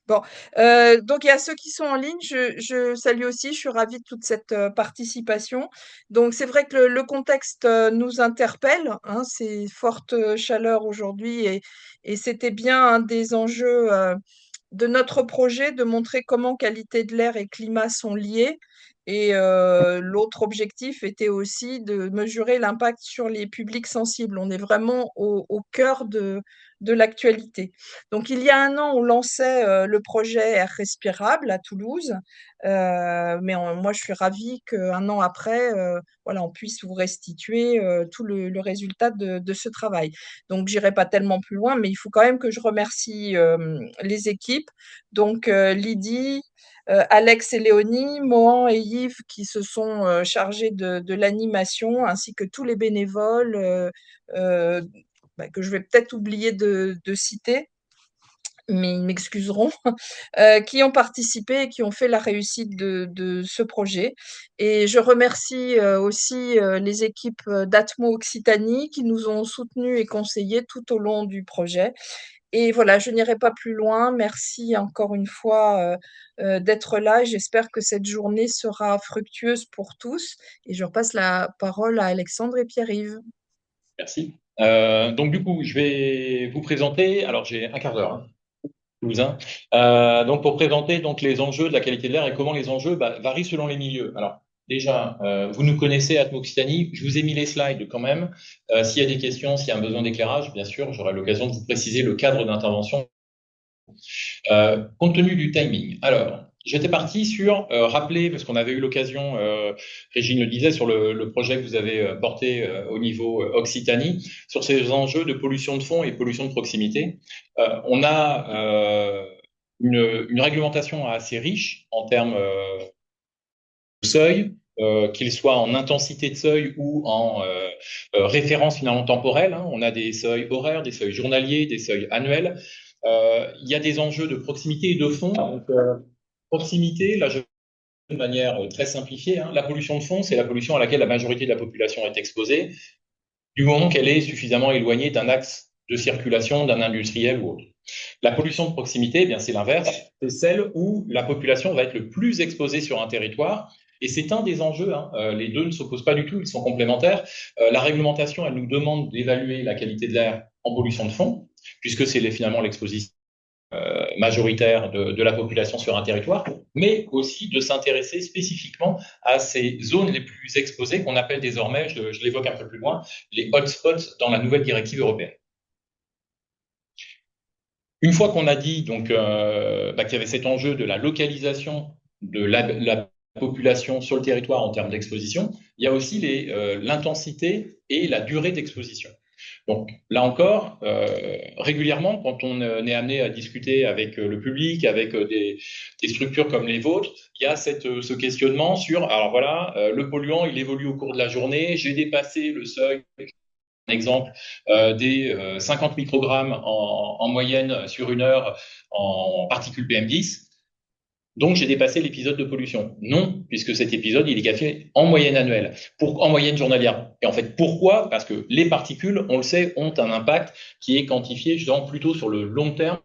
Bon, donc il y a ceux qui sont en ligne, je salue aussi, je suis ravie de toute cette, participation. Donc c'est vrai que le contexte, nous interpelle, hein, ces fortes, chaleurs aujourd'hui et c'était bien un des enjeux, de notre projet de montrer comment qualité de l'air et climat sont liés et l'autre objectif était aussi de mesurer l'impact sur les publics sensibles. On est vraiment au cœur de l'actualité. Donc, il y a un an, on lançait le projet Air respirable à Toulouse, mais moi, je suis ravie qu'un an après, voilà, on puisse vous restituer tout le résultat de ce travail. Donc, j'irai pas tellement plus loin, mais il faut quand même que je remercie les équipes. Donc, Lydie, Alex et Léonie, Mohan et Yves qui se sont chargés de l'animation, ainsi que tous les bénévoles euh, que je vais peut-être oublier de citer, mais ils m'excuseront, qui ont participé et qui ont fait la réussite de ce projet. Et je remercie aussi les équipes d'Atmo Occitanie qui nous ont soutenus et conseillés tout au long du projet. Et voilà, je n'irai pas plus loin. Merci encore une fois d'être là. Et j'espère que cette journée sera fructueuse pour tous. Et je repasse la parole à Alexandre et Pierre-Yves. Merci. Donc du coup, je vais vous présenter. Alors j'ai un quart d'heure, hein, Toulousain. Donc pour présenter donc les enjeux de la qualité de l'air et comment les enjeux varient selon les milieux. Alors déjà, vous nous connaissez Atmo Occitanie. Je vous ai mis les slides quand même. S'il y a des questions, s'il y a un besoin d'éclairage, bien sûr, j'aurai l'occasion de vous préciser le cadre d'intervention. Compte tenu du timing. Alors, j'étais parti sur rappeler, parce qu'on avait eu l'occasion, Régine le disait, sur le projet que vous avez porté au niveau Occitanie, sur ces enjeux de pollution de fond et pollution de proximité. On a une réglementation assez riche en termes de seuil, qu'il soit en intensité de seuil ou en référence finalement temporelle, hein. On a des seuils horaires, des seuils journaliers, des seuils annuels. Il y a des enjeux de proximité et de fond. Donc, proximité, là, je de manière très simplifiée, hein, la pollution de fond, c'est la pollution à laquelle la majorité de la population est exposée, du moment qu'elle est suffisamment éloignée d'un axe de circulation, d'un industriel ou autre. La pollution de proximité, eh bien, c'est l'inverse, c'est celle où la population va être le plus exposée sur un territoire. Et c'est un des enjeux, hein. Les deux ne s'opposent pas du tout, ils sont complémentaires. La réglementation, elle nous demande d'évaluer la qualité de l'air en pollution de fond, puisque c'est finalement l'exposition majoritaire de la population sur un territoire, mais aussi de s'intéresser spécifiquement à ces zones les plus exposées qu'on appelle désormais, je l'évoque un peu plus loin, les hotspots dans la nouvelle directive européenne. Une fois qu'on a dit donc qu'il y avait cet enjeu de la localisation de la population sur le territoire en termes d'exposition, il y a aussi l'intensité et la durée d'exposition. Donc là encore, régulièrement, quand on est amené à discuter avec le public, avec des structures comme les vôtres, il y a ce questionnement sur, alors voilà, le polluant, il évolue au cours de la journée, j'ai dépassé le seuil, par exemple, des 50 microgrammes en moyenne sur une heure en particules PM10. Donc, j'ai dépassé l'épisode de pollution. Non, puisque cet épisode, il est fait en moyenne annuelle, en moyenne journalière. Et en fait, pourquoi? Parce que les particules, on le sait, ont un impact qui est quantifié, justement, plutôt sur le long terme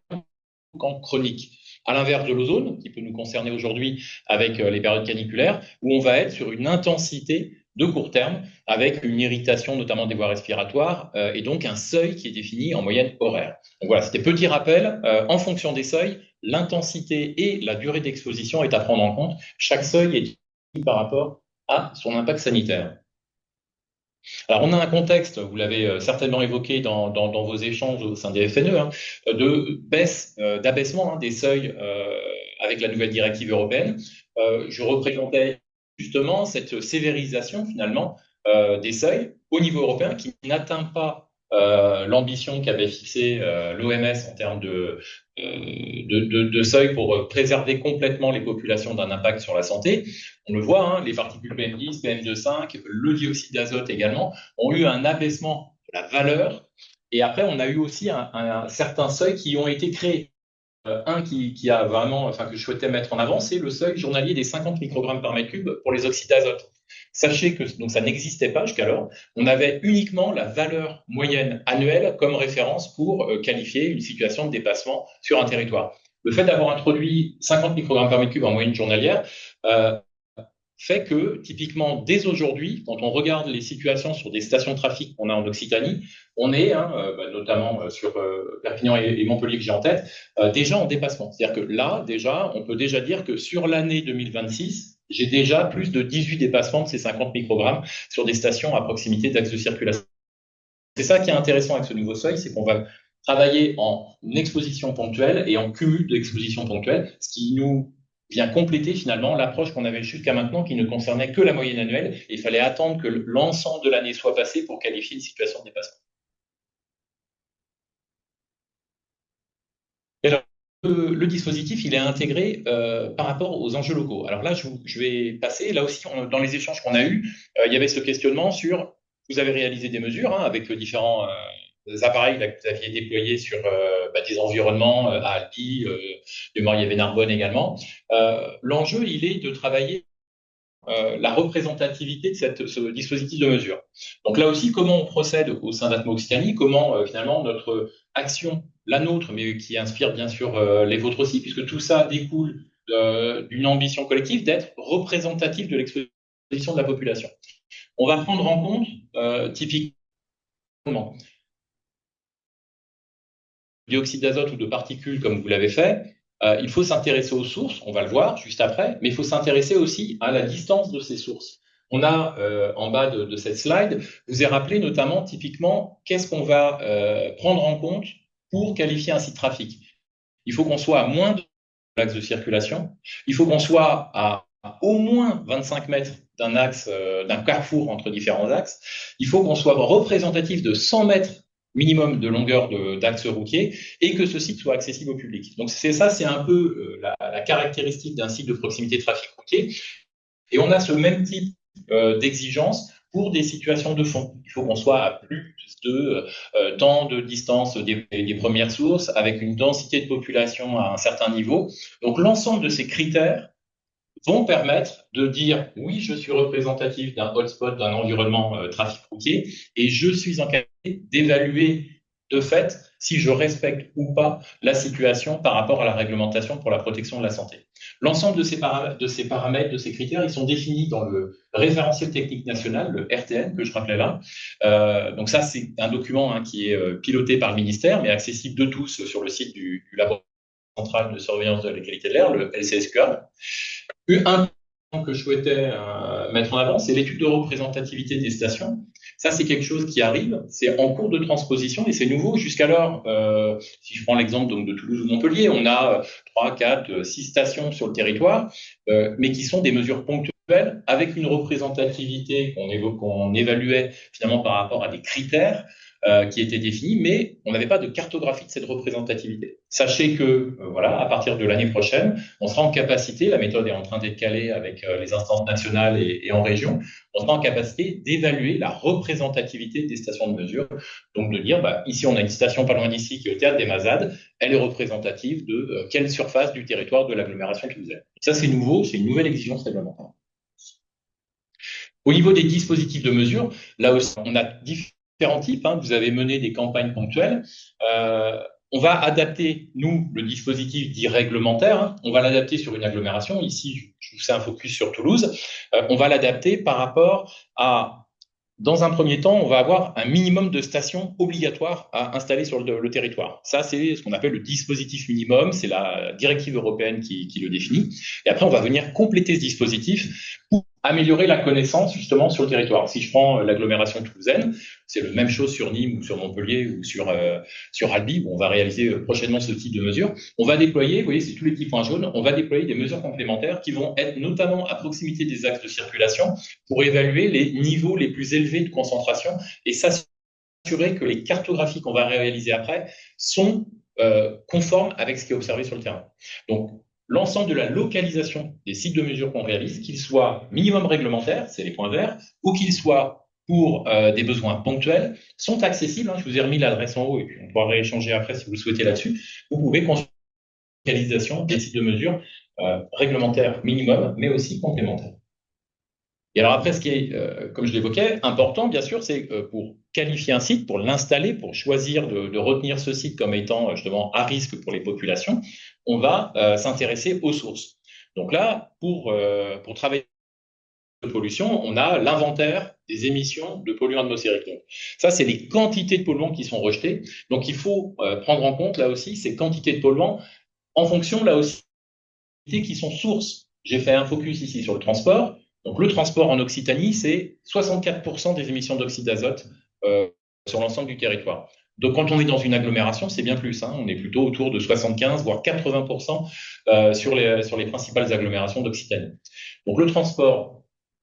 qu'en chronique. À l'inverse de l'ozone, qui peut nous concerner aujourd'hui avec les périodes caniculaires, où on va être sur une intensité de court terme, avec une irritation notamment des voies respiratoires, et donc un seuil qui est défini en moyenne horaire. Donc voilà, c'était petit rappel. En fonction des seuils, l'intensité et la durée d'exposition est à prendre en compte. Chaque seuil est défini par rapport à son impact sanitaire. Alors, on a un contexte, vous l'avez certainement évoqué dans vos échanges au sein des FNE, hein, de baisse, d'abaissement, hein, des seuils avec la nouvelle directive européenne. Je représentais justement cette sévérisation finalement des seuils au niveau européen qui n'atteint pas l'ambition qu'avait fixée l'OMS en termes de seuil pour préserver complètement les populations d'un impact sur la santé. On le voit, hein, les particules PM10, PM2,5, le dioxyde d'azote également, ont eu un abaissement de la valeur. Et après, on a eu aussi un certain seuil qui ont été créés. Un qui a vraiment, enfin, que je souhaitais mettre en avant, c'est le seuil journalier des 50 microgrammes par mètre cube pour les oxydes d'azote. Sachez que donc ça n'existait pas jusqu'alors. On avait uniquement la valeur moyenne annuelle comme référence pour qualifier une situation de dépassement sur un territoire. Le fait d'avoir introduit 50 microgrammes par mètre cube en moyenne journalière fait que, typiquement, dès aujourd'hui, quand on regarde les situations sur des stations de trafic qu'on a en Occitanie, on est, notamment sur Perpignan et Montpellier que j'ai en tête, déjà en dépassement. C'est-à-dire que là, déjà, on peut déjà dire que sur l'année 2026, j'ai déjà plus de 18 dépassements de ces 50 microgrammes sur des stations à proximité d'axes de circulation. C'est ça qui est intéressant avec ce nouveau seuil, c'est qu'on va travailler en exposition ponctuelle et en cumul d'expositions ponctuelles, ce qui nous vient compléter finalement l'approche qu'on avait jusqu'à maintenant qui ne concernait que la moyenne annuelle et il fallait attendre que l'ensemble de l'année soit passé pour qualifier une situation de dépassement. Et alors, le dispositif, il est intégré par rapport aux enjeux locaux. Alors là, je vais passer, là aussi, dans les échanges qu'on a eus, il y avait ce questionnement sur, vous avez réalisé des mesures avec différents appareils là, que vous aviez déployés sur des environnements à Albi, de Maurier-Narbonne également. L'enjeu, il est de travailler la représentativité de ce dispositif de mesure. Donc là aussi, comment on procède au sein d'Atmo Occitanie, comment finalement notre action, la nôtre, mais qui inspire bien sûr les vôtres aussi, puisque tout ça découle d'une ambition collective d'être représentatif de l'exposition de la population. On va prendre en compte typiquement dioxyde d'azote ou de particules comme vous l'avez fait. Il faut s'intéresser aux sources, on va le voir juste après, mais il faut s'intéresser aussi à la distance de ces sources. On a en bas de cette slide, je vous ai rappelé notamment typiquement qu'est-ce qu'on va prendre en compte pour qualifier un site trafic. Il faut qu'on soit à moins de l'axe de circulation, il faut qu'on soit à au moins 25 mètres d'un axe, d'un carrefour entre différents axes, il faut qu'on soit représentatif de 100 mètres minimum de longueur d'axe routier et que ce site soit accessible au public. Donc c'est ça, c'est un peu la caractéristique d'un site de proximité de trafic routier. Et on a ce même type d'exigence pour des situations de fond. Il faut qu'on soit à plus de temps de distance des premières sources, avec une densité de population à un certain niveau. Donc l'ensemble de ces critères vont permettre de dire oui, je suis représentatif d'un hotspot, d'un environnement trafic routier, et je suis en capacité d'évaluer de fait si je respecte ou pas la situation par rapport à la réglementation pour la protection de la santé. L'ensemble de ces paramètres, de ces critères, ils sont définis dans le référentiel technique national, le RTN, que je rappelais là. Donc ça, c'est un document qui est piloté par le ministère, mais accessible de tous sur le site du laboratoire central de surveillance de la qualité de l'air, le LCSQA. Un point que je souhaitais mettre en avant, c'est l'étude de représentativité des stations. Ça, c'est quelque chose qui arrive, c'est en cours de transposition et c'est nouveau. Jusqu'alors, si je prends l'exemple donc de Toulouse ou Montpellier, on a 3, 4, 6 stations sur le territoire, mais qui sont des mesures ponctuelles avec une représentativité qu'on évaluait finalement par rapport à des critères qui étaient définis, mais on n'avait pas de cartographie de cette représentativité. Sachez que, voilà, à partir de l'année prochaine, on sera en capacité, la méthode est en train d'être calée avec les instances nationales et en région, on sera en capacité d'évaluer la représentativité des stations de mesure. Donc de dire, ici on a une station pas loin d'ici qui est au théâtre des Mazades, elle est représentative de quelle surface du territoire de l'agglomération toulousaine. Ça c'est nouveau, c'est une nouvelle exigence réglementaire. Au niveau des dispositifs de mesure, là aussi on a différents types. Vous avez mené des campagnes ponctuelles. On va adapter, nous, le dispositif dit réglementaire, on va l'adapter sur une agglomération. Ici, je vous fais un focus sur Toulouse. On va l'adapter par rapport à, dans un premier temps, on va avoir un minimum de stations obligatoires à installer sur le territoire. Ça, c'est ce qu'on appelle le dispositif minimum. C'est la directive européenne qui le définit. Et après, on va venir compléter ce dispositif pour améliorer la connaissance justement sur le territoire. Si je prends l'agglomération toulousaine, c'est la même chose sur Nîmes ou sur Montpellier ou sur Albi, où on va réaliser prochainement ce type de mesures. On va déployer, vous voyez, c'est tous les petits points jaunes, on va déployer des mesures complémentaires qui vont être notamment à proximité des axes de circulation pour évaluer les niveaux les plus élevés de concentration et s'assurer que les cartographies qu'on va réaliser après sont conformes avec ce qui est observé sur le terrain. Donc, l'ensemble de la localisation des sites de mesure qu'on réalise, qu'ils soient minimum réglementaires, c'est les points verts, ou qu'ils soient pour des besoins ponctuels, sont accessibles. Je vous ai remis l'adresse en haut et puis on pourra rééchanger après si vous le souhaitez là-dessus. Vous pouvez consulter la localisation des sites de mesure réglementaires minimum, mais aussi complémentaires. Et alors après, ce qui est, comme je l'évoquais, important, bien sûr, c'est pour qualifier un site, pour l'installer, pour choisir de retenir ce site comme étant justement à risque pour les populations, on va s'intéresser aux sources. Donc là, pour travailler de pollution, on a l'inventaire des émissions de polluants atmosphériques. Donc, ça, c'est les quantités de polluants qui sont rejetés. Donc, il faut prendre en compte, là aussi, ces quantités de polluants en fonction, là aussi, qui sont sources. J'ai fait un focus ici sur le transport. Donc, le transport en Occitanie, c'est 64% des émissions d'oxyde d'azote sur l'ensemble du territoire. Donc, quand on est dans une agglomération, c'est bien plus. On est plutôt autour de 75, voire 80% sur les principales agglomérations d'Occitanie. Donc, le transport,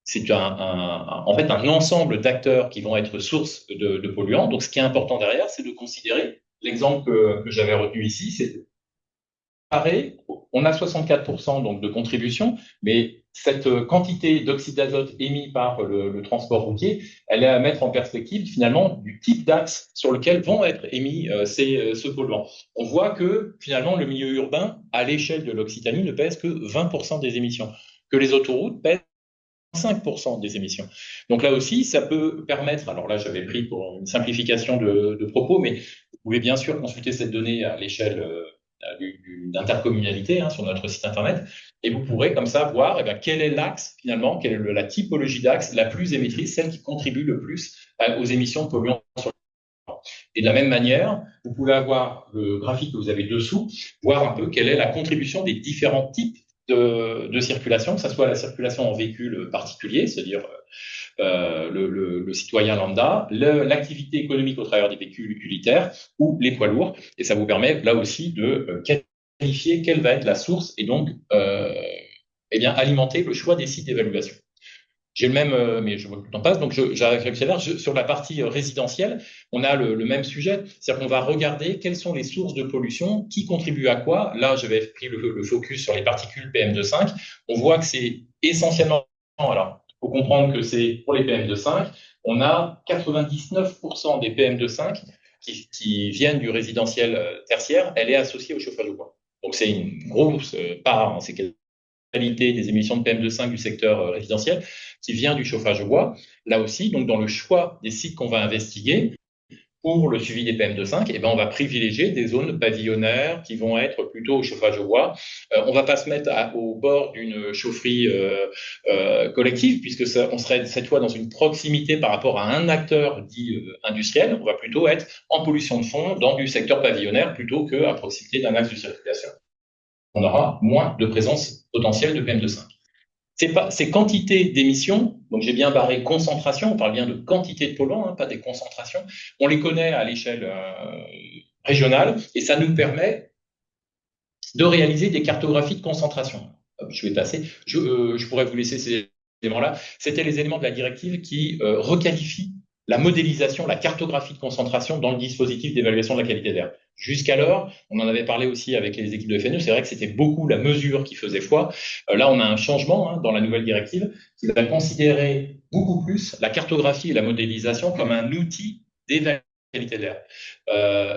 c'est en fait un ensemble d'acteurs qui vont être source de polluants. Donc, ce qui est important derrière, c'est de considérer l'exemple que j'avais retenu ici, c'est on a 64% donc de contribution, mais cette quantité d'oxyde d'azote émis par le transport routier, elle est à mettre en perspective finalement du type d'axe sur lequel vont être émis ce polluant. On voit que finalement le milieu urbain, à l'échelle de l'Occitanie, ne pèse que 20% des émissions, que les autoroutes pèsent 5% des émissions. Donc là aussi, ça peut permettre, alors là j'avais pris pour une simplification de propos, mais vous pouvez bien sûr consulter cette donnée à l'échelle d'intercommunalité sur notre site internet, et vous pourrez comme ça voir quel est l'axe finalement, quelle est la typologie d'axe la plus émettrice, celle qui contribue le plus aux émissions de polluants sur le territoire. Et de la même manière, vous pouvez avoir le graphique que vous avez dessous, voir un peu quelle est la contribution des différents types de circulation, que ce soit la circulation en véhicule particulier, c'est-à-dire le citoyen lambda, l'activité économique au travers des véhicules utilitaires ou les poids lourds. Et ça vous permet là aussi de qualifier quelle va être la source et donc alimenter le choix des sites d'évaluation. J'ai le même, mais je vois que le temps passe, donc j'accélère. Sur la partie résidentielle, on a le même sujet, c'est-à-dire qu'on va regarder quelles sont les sources de pollution, qui contribuent à quoi. Là, j'avais pris le focus sur les particules PM2,5. On voit que c'est essentiellement, alors, il faut comprendre que c'est pour les PM2,5, on a 99% des PM2,5 qui viennent du résidentiel tertiaire, elle est associée au chauffage au bois. Donc c'est une grosse part, c'est qualité des émissions de PM2,5 du secteur résidentiel qui vient du chauffage au bois. Là aussi, donc dans le choix des sites qu'on va investiguer pour le suivi des PM2,5, on va privilégier des zones pavillonnaires qui vont être plutôt au chauffage au bois. On ne va pas se mettre au bord d'une chaufferie collective, puisque on serait cette fois dans une proximité par rapport à un acteur dit industriel. On va plutôt être en pollution de fond dans du secteur pavillonnaire plutôt qu'à proximité d'un axe de circulation. On aura moins de présence potentielle de PM2,5. Ces quantités d'émissions, donc j'ai bien barré concentration, on parle bien de quantité de polluants, pas des concentrations, on les connaît à l'échelle régionale et ça nous permet de réaliser des cartographies de concentration. Je vais passer, je pourrais vous laisser ces éléments-là. C'était les éléments de la directive qui requalifient la modélisation, la cartographie de concentration dans le dispositif d'évaluation de la qualité d'air. Jusqu'alors, on en avait parlé aussi avec les équipes de FNE, c'est vrai que c'était beaucoup la mesure qui faisait foi. Là, on a un changement dans la nouvelle directive qui va considérer beaucoup plus la cartographie et la modélisation comme un outil d'évaluation de la qualité d'air.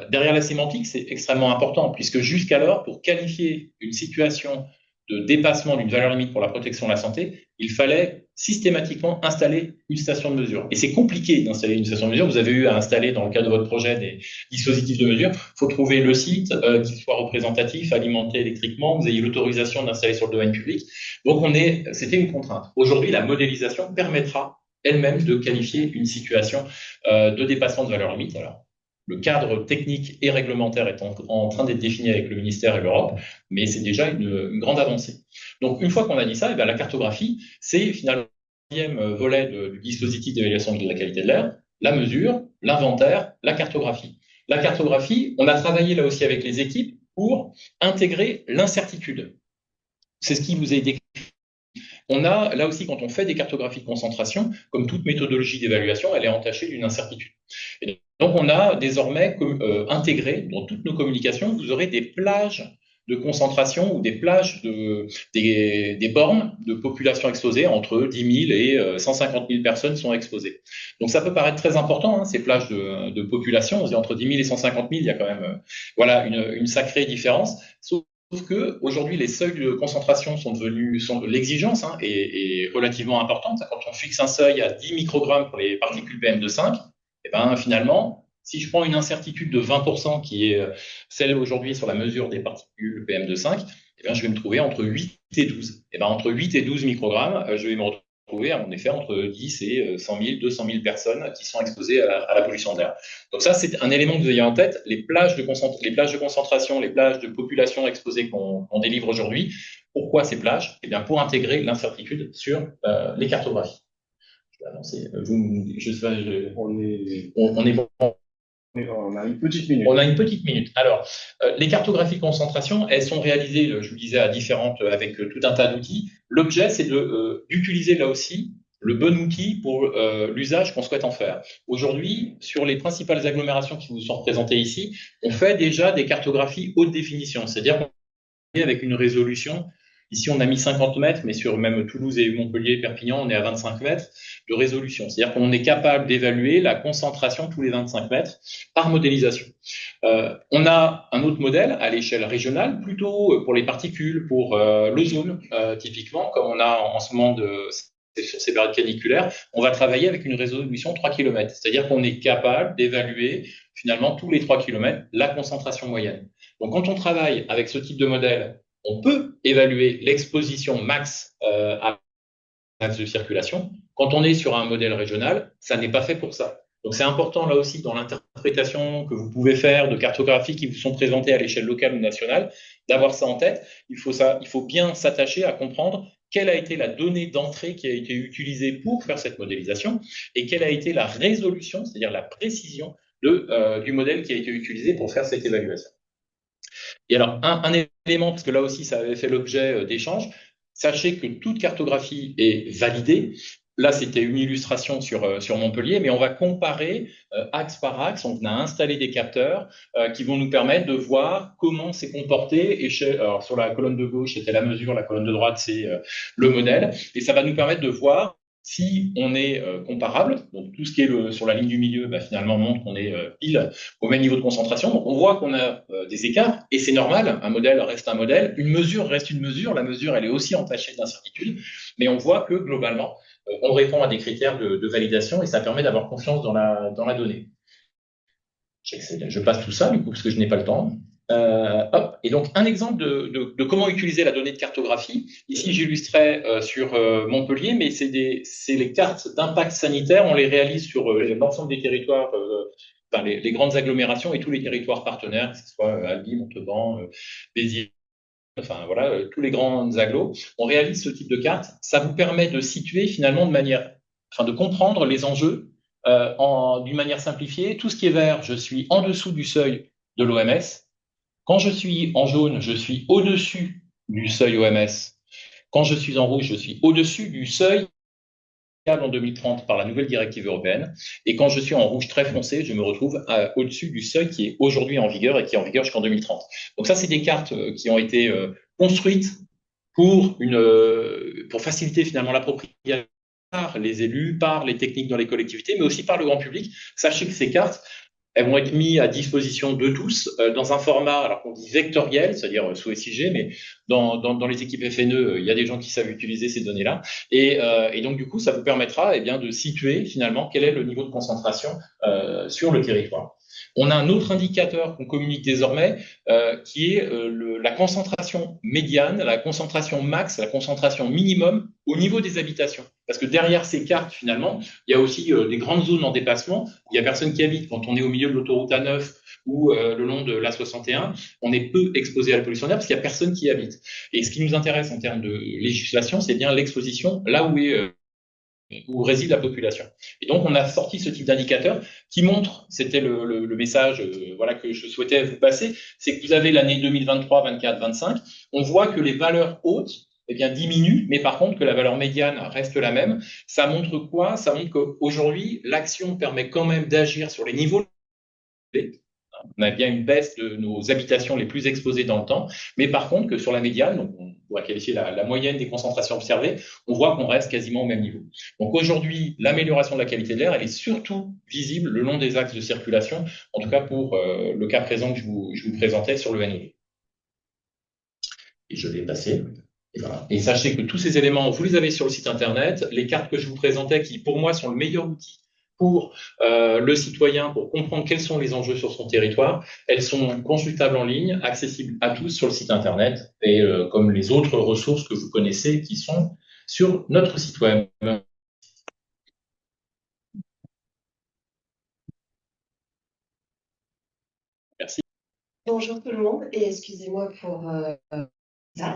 Derrière la sémantique, c'est extrêmement important, puisque jusqu'alors, pour qualifier une situation de dépassement d'une valeur limite pour la protection de la santé, il fallait systématiquement installer une station de mesure. Et c'est compliqué d'installer une station de mesure. Vous avez eu à installer, dans le cadre de votre projet, des dispositifs de mesure. Il faut trouver le site qui soit représentatif, alimenté électriquement, vous ayez l'autorisation d'installer sur le domaine public. Donc, c'était une contrainte. Aujourd'hui, la modélisation permettra elle-même de qualifier une situation de dépassement de valeur limite. Alors, le cadre technique et réglementaire est en train d'être défini avec le ministère et l'Europe, mais c'est déjà une grande avancée. Donc, une fois qu'on a dit ça, la cartographie, c'est finalement le deuxième volet du dispositif d'évaluation de la qualité de l'air, la mesure, l'inventaire, la cartographie. La cartographie, on a travaillé là aussi avec les équipes pour intégrer l'incertitude. C'est ce qui vous est décrit. On a, là aussi, quand on fait des cartographies de concentration, comme toute méthodologie d'évaluation, elle est entachée d'une incertitude. Et donc, on a désormais intégré dans toutes nos communications, vous aurez des plages de concentration ou des plages des bornes de population exposée, entre 10 000 et 150 000 personnes sont exposées. Donc, ça peut paraître très important, ces plages de population. On se dit entre 10 000 et 150 000, il y a quand même une sacrée différence. Sauf que aujourd'hui, les seuils de concentration l'exigence est relativement importante. Quand on fixe un seuil à 10 microgrammes pour les particules PM2,5, finalement, Si je prends une incertitude de 20%, qui est celle aujourd'hui sur la mesure des particules PM2,5, eh bien, je vais me trouver entre 8 et 12. Et bien, entre 8 et 12 microgrammes, je vais me retrouver en effet entre 10 et 100 000, 200 000 personnes qui sont exposées à la pollution de l'air. Donc ça, c'est un élément que vous ayez en tête. Les plages de concentration, les plages de population exposées qu'on délivre aujourd'hui. Pourquoi ces plages? Eh bien, pour intégrer l'incertitude sur les cartographies. Je vais avancer. Je sais pas, on est bon. On a une petite minute. On a une petite minute. Alors, les cartographies de concentration, elles sont réalisées, je vous disais, avec tout un tas d'outils. L'objet, c'est d'utiliser là aussi le bon outil pour l'usage qu'on souhaite en faire. Aujourd'hui, sur les principales agglomérations qui vous sont représentées ici, on fait déjà des cartographies haute définition, c'est-à-dire qu'on est avec une résolution. Ici, on a mis 50 mètres, mais sur même Toulouse et Montpellier, Perpignan, on est à 25 mètres de résolution. C'est-à-dire qu'on est capable d'évaluer la concentration tous les 25 mètres par modélisation. On a un autre modèle à l'échelle régionale, plutôt pour les particules, pour l'ozone, typiquement, comme on a en ce moment sur ces périodes caniculaires, on va travailler avec une résolution 3 km. C'est-à-dire qu'on est capable d'évaluer finalement tous les 3 km la concentration moyenne. Donc quand on travaille avec ce type de modèle, on peut évaluer l'exposition max à l'axe de circulation. Quand on est sur un modèle régional, ça n'est pas fait pour ça. Donc c'est important là aussi dans l'interprétation que vous pouvez faire de cartographies qui vous sont présentées à l'échelle locale ou nationale, d'avoir ça en tête. Il faut bien s'attacher à comprendre quelle a été la donnée d'entrée qui a été utilisée pour faire cette modélisation et quelle a été la résolution, c'est-à-dire la précision du modèle qui a été utilisé pour faire cette évaluation. Et alors, un élément, parce que là aussi, ça avait fait l'objet d'échanges, sachez que toute cartographie est validée. Là, c'était une illustration sur Montpellier, mais on va comparer axe par axe. On a installé des capteurs qui vont nous permettre de voir comment c'est comporté. Alors, sur la colonne de gauche, c'était la mesure, la colonne de droite, c'est le modèle. Et ça va nous permettre de voir si on est comparable. Donc, tout ce qui est sur la ligne du milieu, finalement, montre qu'on est pile au même niveau de concentration. Donc, on voit qu'on a des écarts, et c'est normal. Un modèle reste un modèle. Une mesure reste une mesure. La mesure, elle est aussi entachée d'incertitude. Mais on voit que, globalement, on répond à des critères de validation et ça permet d'avoir confiance dans la donnée. Je passe tout ça, du coup, parce que je n'ai pas le temps. Et donc, un exemple de comment utiliser la donnée de cartographie. Ici, j'illustrais sur Montpellier, mais c'est les cartes d'impact sanitaire. On les réalise sur l'ensemble des territoires, les grandes agglomérations et tous les territoires partenaires, que ce soit Albi, Montauban, Béziers, enfin voilà, tous les grands agglos, on réalise ce type de carte. Ça vous permet de situer finalement de comprendre les enjeux d'une manière simplifiée. Tout ce qui est vert, je suis en dessous du seuil de l'OMS. Quand je suis en jaune, je suis au-dessus du seuil OMS. Quand je suis en rouge, je suis au-dessus du seuil en 2030 par la nouvelle directive européenne. Et quand je suis en rouge très foncé, je me retrouve au-dessus du seuil qui est aujourd'hui en vigueur et qui est en vigueur jusqu'en 2030. Donc ça, c'est des cartes qui ont été construites pour faciliter finalement l'appropriation par les élus, par les techniques dans les collectivités, mais aussi par le grand public. Sachez que ces cartes, elles vont être mises à disposition de tous dans un format, alors qu'on dit vectoriel, c'est-à-dire sous SIG, mais dans les équipes FNE, il y a des gens qui savent utiliser ces données-là. Et donc, du coup, ça vous permettra de situer finalement quel est le niveau de concentration sur le territoire. On a un autre indicateur qu'on communique désormais qui est la concentration médiane, la concentration max, la concentration minimum au niveau des habitations. Parce que derrière ces cartes, finalement, il y a aussi des grandes zones en dépassement où il n'y a personne qui habite. Quand on est au milieu de l'autoroute A9 ou le long de l'A61, on est peu exposé à la pollution d'air parce qu'il n'y a personne qui y habite. Et ce qui nous intéresse en termes de législation, c'est bien l'exposition là où réside la population. Et donc, on a sorti ce type d'indicateur qui montre, c'était le message que je souhaitais vous passer, c'est que vous avez l'année 2023, 24, 25, on voit que les valeurs hautes diminuent, mais par contre que la valeur médiane reste la même. Ça montre quoi? Ça montre qu'aujourd'hui, l'action permet quand même d'agir sur les niveaux. On a bien une baisse de nos habitations les plus exposées dans le temps, mais par contre que sur la médiane, donc on pourrait qualifier la moyenne des concentrations observées, on voit qu'on reste quasiment au même niveau. Donc aujourd'hui, l'amélioration de la qualité de l'air, elle est surtout visible le long des axes de circulation, en tout cas pour le cas présent que je vous présentais sur le NOV. Et je vais passer. Et, voilà. Et sachez que tous ces éléments, vous les avez sur le site internet. Les cartes que je vous présentais, qui pour moi sont le meilleur outil pour le citoyen pour comprendre quels sont les enjeux sur son territoire. Elles sont consultables en ligne, accessibles à tous sur le site internet et comme les autres ressources que vous connaissez qui sont sur notre site web. Merci. Bonjour tout le monde et excusez-moi pour ça.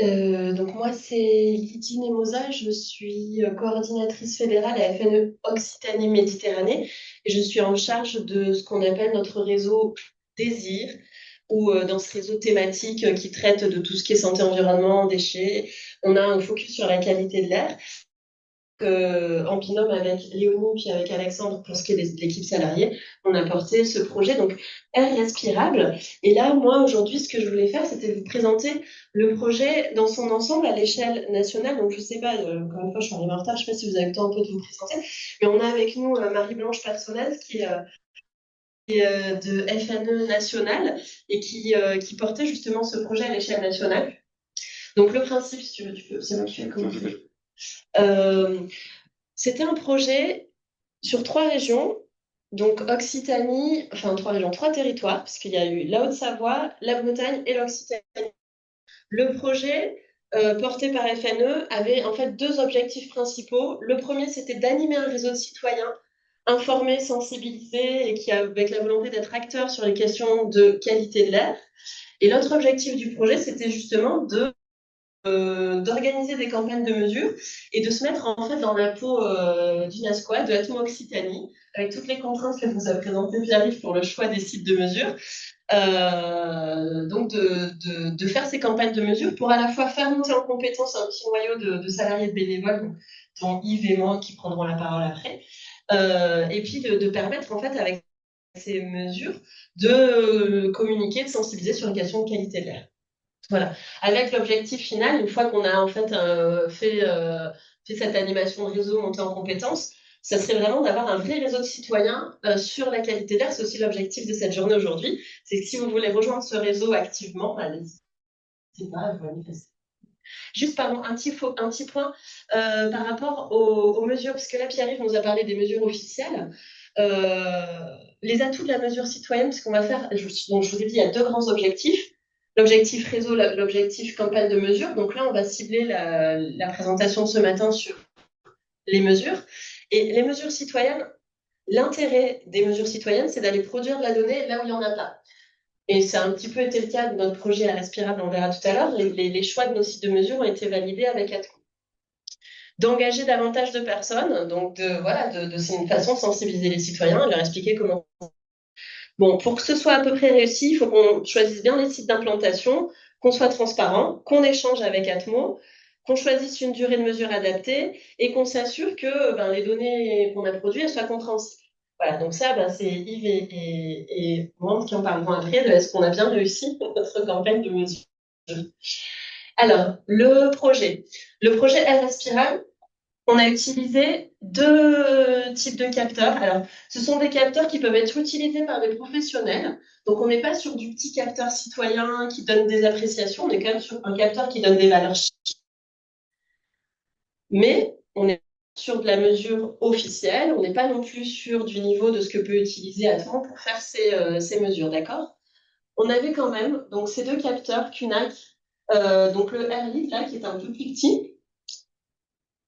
Donc moi c'est Lydie Nemosa, je suis coordinatrice fédérale à FNE Occitanie Méditerranée et je suis en charge de ce qu'on appelle notre réseau Désir ou dans ce réseau thématique qui traite de tout ce qui est santé, environnement, déchets. On a un focus sur la qualité de l'air. En binôme avec Léonie puis avec Alexandre pour ce qui est de l'équipe salariée, on a porté ce projet, donc Air Respirable. Et là, moi, aujourd'hui, ce que je voulais faire, c'était vous présenter le projet dans son ensemble à l'échelle nationale. Donc, je sais pas, encore une fois, je suis arrivée en retard, je sais pas si vous avez le temps un peu de vous présenter, mais on a avec nous Marie-Blanche Personnaz qui est de FNE National et qui portait justement ce projet à l'échelle nationale. Donc, le principe, si tu veux, c'est moi qui fais commencer. C'était un projet sur 3 régions, donc Occitanie, enfin 3 régions, 3 territoires, puisqu'il y a eu la Haute-Savoie, la Bretagne et l'Occitanie. Le projet porté par FNE avait en fait 2 objectifs principaux. Le premier, c'était d'animer un réseau de citoyens informés, sensibilisés et qui avec la volonté d'être acteurs sur les questions de qualité de l'air. Et l'autre objectif du projet, c'était justement d'organiser des campagnes de mesure et de se mettre en fait dans la peau d'une ASQUA, de Atmo Occitanie, avec toutes les contraintes que vous a présentées Pierre-Yves pour le choix des sites de mesure. Donc de faire ces campagnes de mesure pour à la fois faire monter en compétence un petit noyau de salariés de bénévoles, dont Yves et moi qui prendront la parole après, et puis de permettre en fait avec ces mesures de communiquer, de sensibiliser sur les questions de qualité de l'air. Voilà. Avec l'objectif final, une fois qu'on a en fait fait cette animation de réseau, montée en compétences, ça serait vraiment d'avoir un vrai réseau de citoyens sur la qualité d'air. C'est aussi l'objectif de cette journée aujourd'hui. C'est que si vous voulez rejoindre ce réseau activement, n'hésitez pas à vous manifester. Juste, pardon, un petit point par rapport aux mesures, parce que là, Pierre-Yves nous a parlé des mesures officielles. Les atouts de la mesure citoyenne, ce qu'on va faire, donc je vous ai dit, il y a 2 grands objectifs. L'objectif réseau, l'objectif campagne de mesure. Donc là, on va cibler la présentation de ce matin sur les mesures. Et les mesures citoyennes, l'intérêt des mesures citoyennes, c'est d'aller produire de la donnée là où il n'y en a pas. Et ça a un petit peu été le cas de notre projet à Respirable, on verra tout à l'heure. Les choix de nos sites de mesure ont été validés avec ATCO. D'engager davantage de personnes, donc c'est une façon de sensibiliser les citoyens et leur expliquer comment. Bon, pour que ce soit à peu près réussi, il faut qu'on choisisse bien les sites d'implantation, qu'on soit transparent, qu'on échange avec Atmo, qu'on choisisse une durée de mesure adaptée et qu'on s'assure que les données qu'on a produites soient compréhensibles. Voilà, donc ça, c'est Yves et moi qui en parleront après de est-ce qu'on a bien réussi notre campagne de mesure. Alors, le projet Air Respirable, on a utilisé 2 types de capteurs. Alors, ce sont des capteurs qui peuvent être utilisés par des professionnels. Donc, on n'est pas sur du petit capteur citoyen qui donne des appréciations. On est quand même sur un capteur qui donne des valeurs. Mais on est sur de la mesure officielle. On n'est pas non plus sur du niveau de ce que peut utiliser Atmo pour faire ces mesures, d'accord? On avait quand même donc ces 2 capteurs QNAC, donc le AirLead là qui est un peu plus petit.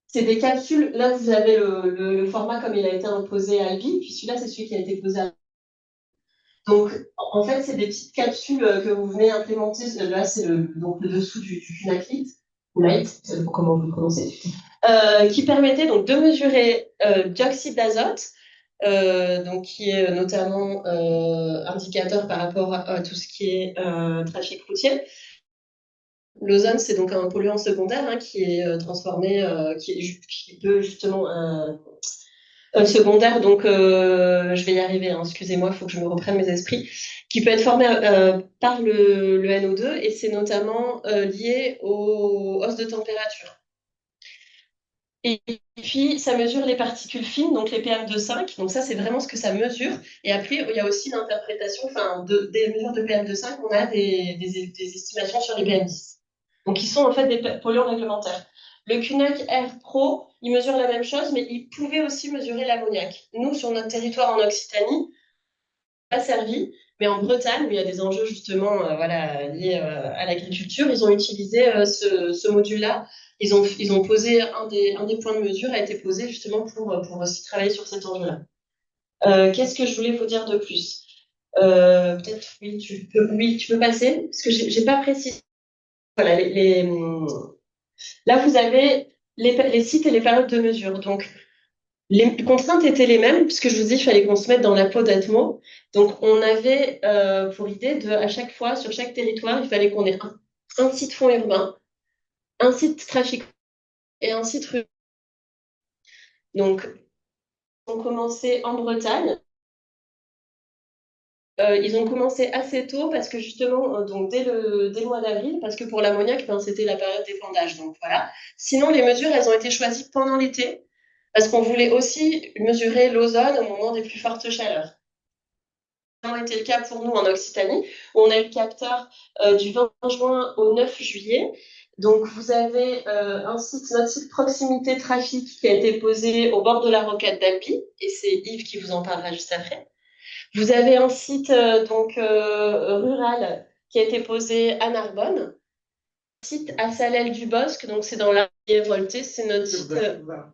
C'est des capsules. Là, vous avez le format comme il a été imposé à Albi, puis celui-là, c'est celui qui a été posé à. Donc, en fait, c'est des petites capsules que vous venez implémenter. Là, c'est le dessous du Funaclit, ou Light, comment vous le prononcez, qui permettait donc de mesurer dioxyde d'azote, donc qui est notamment indicateur par rapport à tout ce qui est trafic routier. L'ozone, c'est donc un polluant secondaire qui est transformé, qui peut justement secondaire, donc je vais y arriver, excusez-moi, il faut que je me reprenne mes esprits, qui peut être formé par le NO2 et c'est notamment lié aux hausses de température. Et puis, ça mesure les particules fines, donc les PM2,5. Donc ça, c'est vraiment ce que ça mesure. Et après, il y a aussi l'interprétation, des mesures de PM2,5, on a des estimations sur les PM10. Donc, qui sont en fait des polluants réglementaires. Le QNAC Air Pro, ils mesurent la même chose, mais ils pouvaient aussi mesurer l'ammoniac. Nous, sur notre territoire en Occitanie, pas servi, mais en Bretagne, où il y a des enjeux justement voilà, liés à l'agriculture, ils ont utilisé ce module-là. Ils ont posé un des points de mesure a été posé justement pour aussi travailler sur cet enjeu-là. Qu'est-ce que je voulais vous dire de plus? Peut-être, oui, tu peux passer, parce que j'ai pas précisé. Voilà, là, vous avez les sites et les périodes de mesure. Donc, les contraintes étaient les mêmes, puisque je vous dis, il fallait qu'on se mette dans la peau d'Atmo. Donc, on avait pour idée de, à chaque fois, sur chaque territoire, il fallait qu'on ait un site fond urbain, un site trafic et un site rural. Donc, on commençait en Bretagne. Ils ont commencé assez tôt parce que justement, donc dès le mois d'avril, parce que pour l'ammoniac, ben, c'était la période d'épandage. Donc voilà. Sinon, les mesures, elles ont été choisies pendant l'été parce qu'on voulait aussi mesurer l'ozone au moment des plus fortes chaleurs. Ça a été le cas pour nous en Occitanie, où on a eu le capteur du 20 juin au 9 juillet. Donc vous avez notre site proximité trafic qui a été posé au bord de la rocade d'Albi, et c'est Yves qui vous en parlera juste après. Vous avez un site rural qui a été posé à Narbonne, un site à Salelles-du-Bosc, donc c'est dans la volté, c'est notre site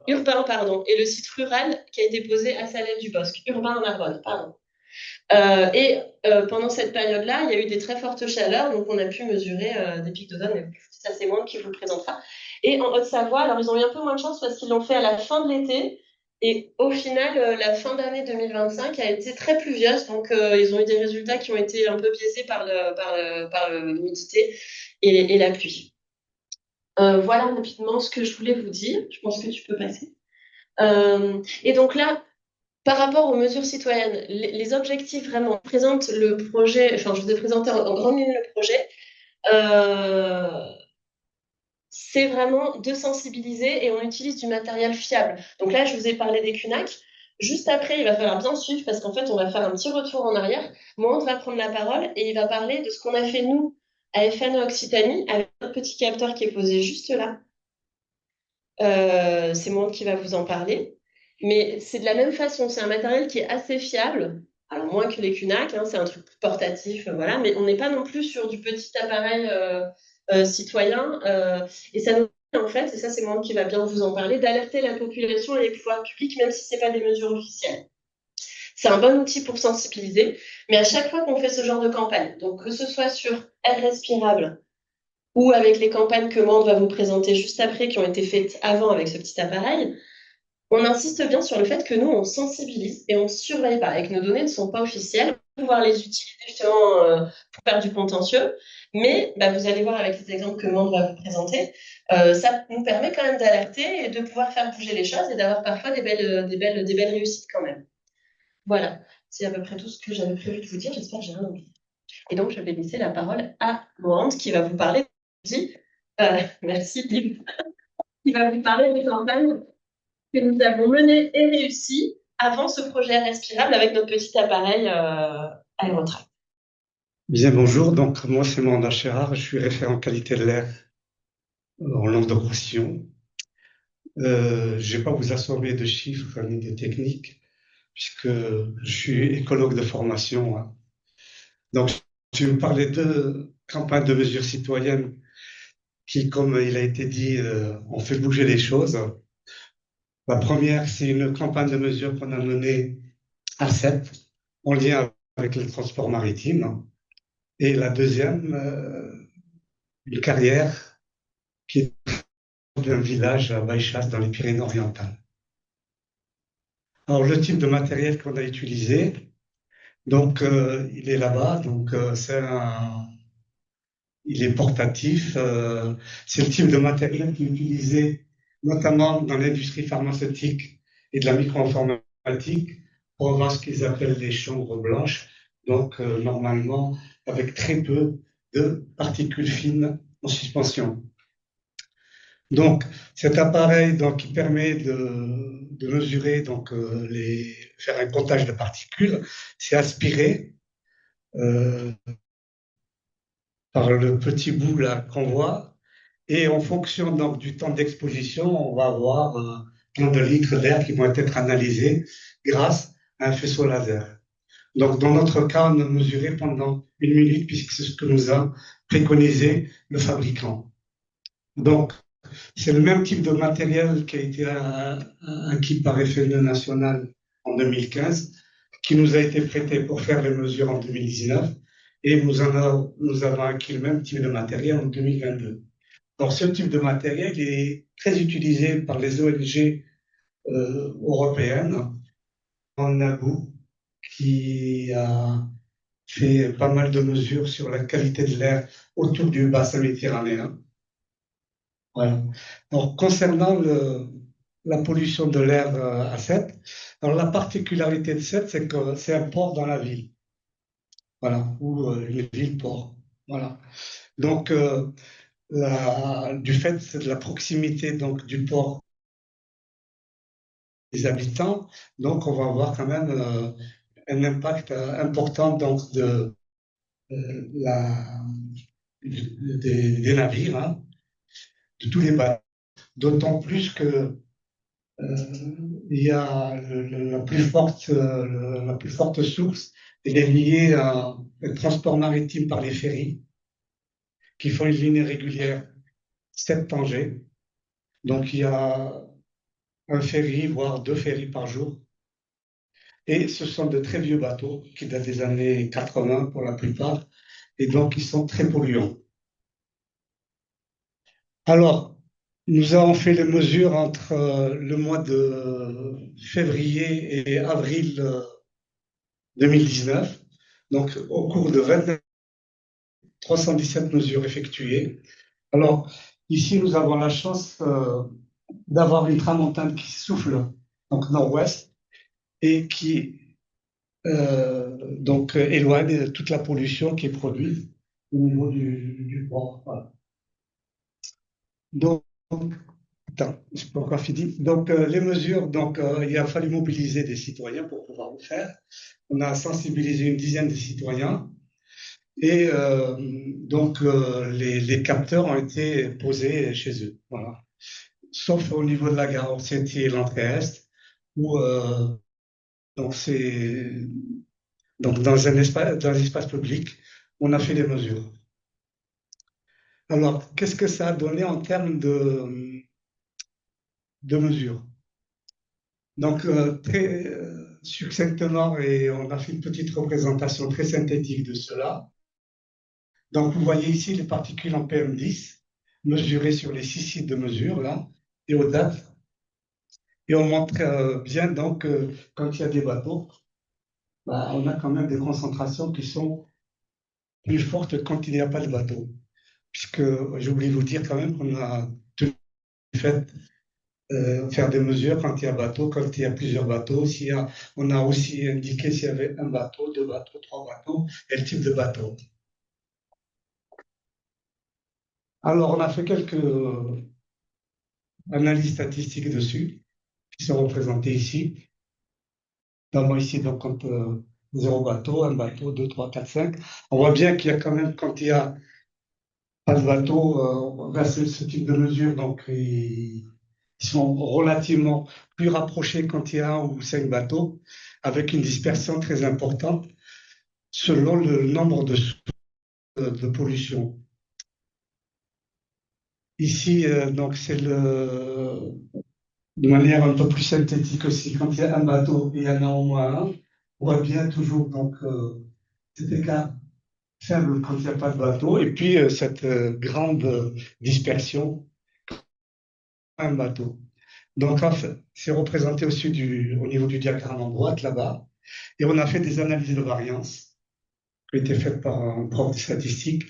urbain, pardon, et le site rural qui a été posé à Salelles-du-Bosc, urbain à Narbonne, pardon. Pendant cette période-là, il y a eu des très fortes chaleurs, donc on a pu mesurer des pics d'ozone, mais ça c'est moi qui vous le présentera. Et en Haute-Savoie, alors ils ont eu un peu moins de chance parce qu'ils l'ont fait à la fin de l'été, et au final, la fin d'année 2025 a été très pluvieuse, donc ils ont eu des résultats qui ont été un peu biaisés par l'humidité et la pluie. Voilà rapidement ce que je voulais vous dire. Je pense que tu peux passer. Et donc là, par rapport aux mesures citoyennes, les objectifs vraiment présentent le projet, enfin je vous ai présenté en grande ligne le projet. C'est vraiment de sensibiliser et on utilise du matériel fiable. Donc là, je vous ai parlé des QNAC. Juste après, il va falloir bien suivre parce qu'en fait, on va faire un petit retour en arrière. Moi, on va prendre la parole et il va parler de ce qu'on a fait nous à FNE Occitanie avec un petit capteur qui est posé juste là. C'est moi qui va vous en parler. Mais c'est de la même façon, c'est un matériel qui est assez fiable. Alors moins que les QNAC, hein, c'est un truc portatif, voilà, mais on n'est pas non plus sur du petit appareil citoyen. Et ça nous permet, en fait, et ça c'est moi qui va bien vous en parler, d'alerter la population et les pouvoirs publics, même si ce n'est pas des mesures officielles. C'est un bon outil pour sensibiliser, mais à chaque fois qu'on fait ce genre de campagne, donc que ce soit sur air respirable, ou avec les campagnes que Mande va vous présenter juste après, qui ont été faites avant avec ce petit appareil, on insiste bien sur le fait que nous, on sensibilise et on ne surveille pas et que nos données ne sont pas officielles pour pouvoir les utiliser justement pour faire du contentieux. Mais bah, vous allez voir avec les exemples que Mande va vous présenter, ça nous permet quand même d'alerter et de pouvoir faire bouger les choses et d'avoir parfois des belles réussites quand même. Voilà, c'est à peu près tout ce que j'avais prévu de vous dire. J'espère que j'ai rien oublié. Et donc, je vais laisser la parole à Mande qui va vous parler merci Yves, qui va vous parler des campagnes que nous avons menées et réussies avant ce projet respirable avec notre petit appareil Aérotrack. Bien, bonjour. Donc, moi, c'est Manda Chérard. Je suis référent qualité de l'air en Languedoc-Roussillon. Je ne vais pas vous assommer de chiffres ni de techniques, puisque je suis écologue de formation, hein. Donc, je vais vous parler de campagnes de mesures citoyennes qui, comme il a été dit, ont fait bouger les choses. La première, c'est une campagne de mesures qu'on a menée à Sète, en lien avec le transport maritime. Et la deuxième, une carrière qui est d'un village à Baïchas dans les Pyrénées-Orientales. Alors, le type de matériel qu'on a utilisé, donc, il est là-bas, donc, il est portatif. C'est le type de matériel qui est utilisé notamment dans l'industrie pharmaceutique et de la micro-informatique pour avoir ce qu'ils appellent des chambres blanches. Donc, normalement, avec très peu de particules fines en suspension. Donc, cet appareil donc, qui permet de mesurer, donc, faire un comptage de particules, c'est aspiré par le petit bout là qu'on voit. Et en fonction donc, du temps d'exposition, on va avoir plein de litres d'air qui vont être analysés grâce à un faisceau laser. Donc, dans notre cas, on a mesuré pendant 1 minute, puisque c'est ce que nous a préconisé le fabricant. Donc, c'est le même type de matériel qui a été acquis par FNE National en 2015, qui nous a été prêté pour faire les mesures en 2019, et nous avons acquis le même type de matériel en 2022. Donc, ce type de matériel est très utilisé par les ONG européennes. En Naboo, qui a fait pas mal de mesures sur la qualité de l'air autour du bassin méditerranéen. Voilà. Donc, concernant la pollution de l'air à Sète, alors la particularité de Sète, c'est que c'est un port dans la ville. Voilà, ou une ville-port. Voilà. Donc, du fait de la proximité donc, du port des habitants, donc on va avoir quand même un impact important donc, la, des navires, hein, de tous les bateaux. D'autant plus que il y a la plus forte source, elle est liée au transport maritime par les ferries, qui font une ligne régulière 7 Tanger. Donc il y a un ferry, voire 2 ferries par jour. Et ce sont de très vieux bateaux qui datent des années 80 pour la plupart, et donc ils sont très polluants. Alors, nous avons fait les mesures entre le mois de février et avril 2019. Donc, au cours de 317 mesures effectuées. Alors, ici, nous avons la chance d'avoir une tramontane qui souffle, donc nord-ouest, et qui donc éloigne toute la pollution qui est produite au niveau du port. Voilà. Donc, attends, je peux encore finir. Donc, les mesures, donc, il a fallu mobiliser des citoyens pour pouvoir le faire. On a sensibilisé une dizaine de citoyens et donc les capteurs ont été posés chez eux. Voilà. Sauf au niveau de la gare Orciétier et l'entrée Est, où donc c'est donc dans l'espace public, on a fait des mesures. Alors, qu'est-ce que ça a donné en termes de mesures? Donc, très succinctement, et on a fait une petite représentation très synthétique de cela. Donc, vous voyez ici les particules en PM10 mesurées sur les 6 sites de mesure, là, et aux dates. Et on montre bien, donc, quand il y a des bateaux, bah, on a quand même des concentrations qui sont plus fortes que quand il n'y a pas de bateau. Puisque, j'ai oublié de vous dire quand même qu'on a tout fait faire des mesures quand il y a bateau, quand il y a plusieurs bateaux. On a aussi indiqué s'il y avait un bateau, 2 bateaux, 3 bateaux, et le type de bateau. Alors, on a fait quelques analyses statistiques dessus, qui sont représentées ici. Notamment ici, donc, quand 0 bateau, 1 bateau, 2, 3, 4, 5. On voit bien qu'il y a quand même, quand il y a pas de bateau, ce type de mesures, donc, ils sont relativement plus rapprochés quand il y a 1 ou 5 bateaux, avec une dispersion très importante selon le nombre de pollution. Ici, donc, c'est de manière un peu plus synthétique aussi. Quand il y a un bateau et il y en a au moins un, on voit bien toujours donc, cet écart faible quand il n'y a pas de bateau, et puis cette grande dispersion, un bateau. Donc, en fait, c'est représenté au niveau du diagramme en droite, là-bas. Et on a fait des analyses de variance qui ont été faites par un prof de statistique.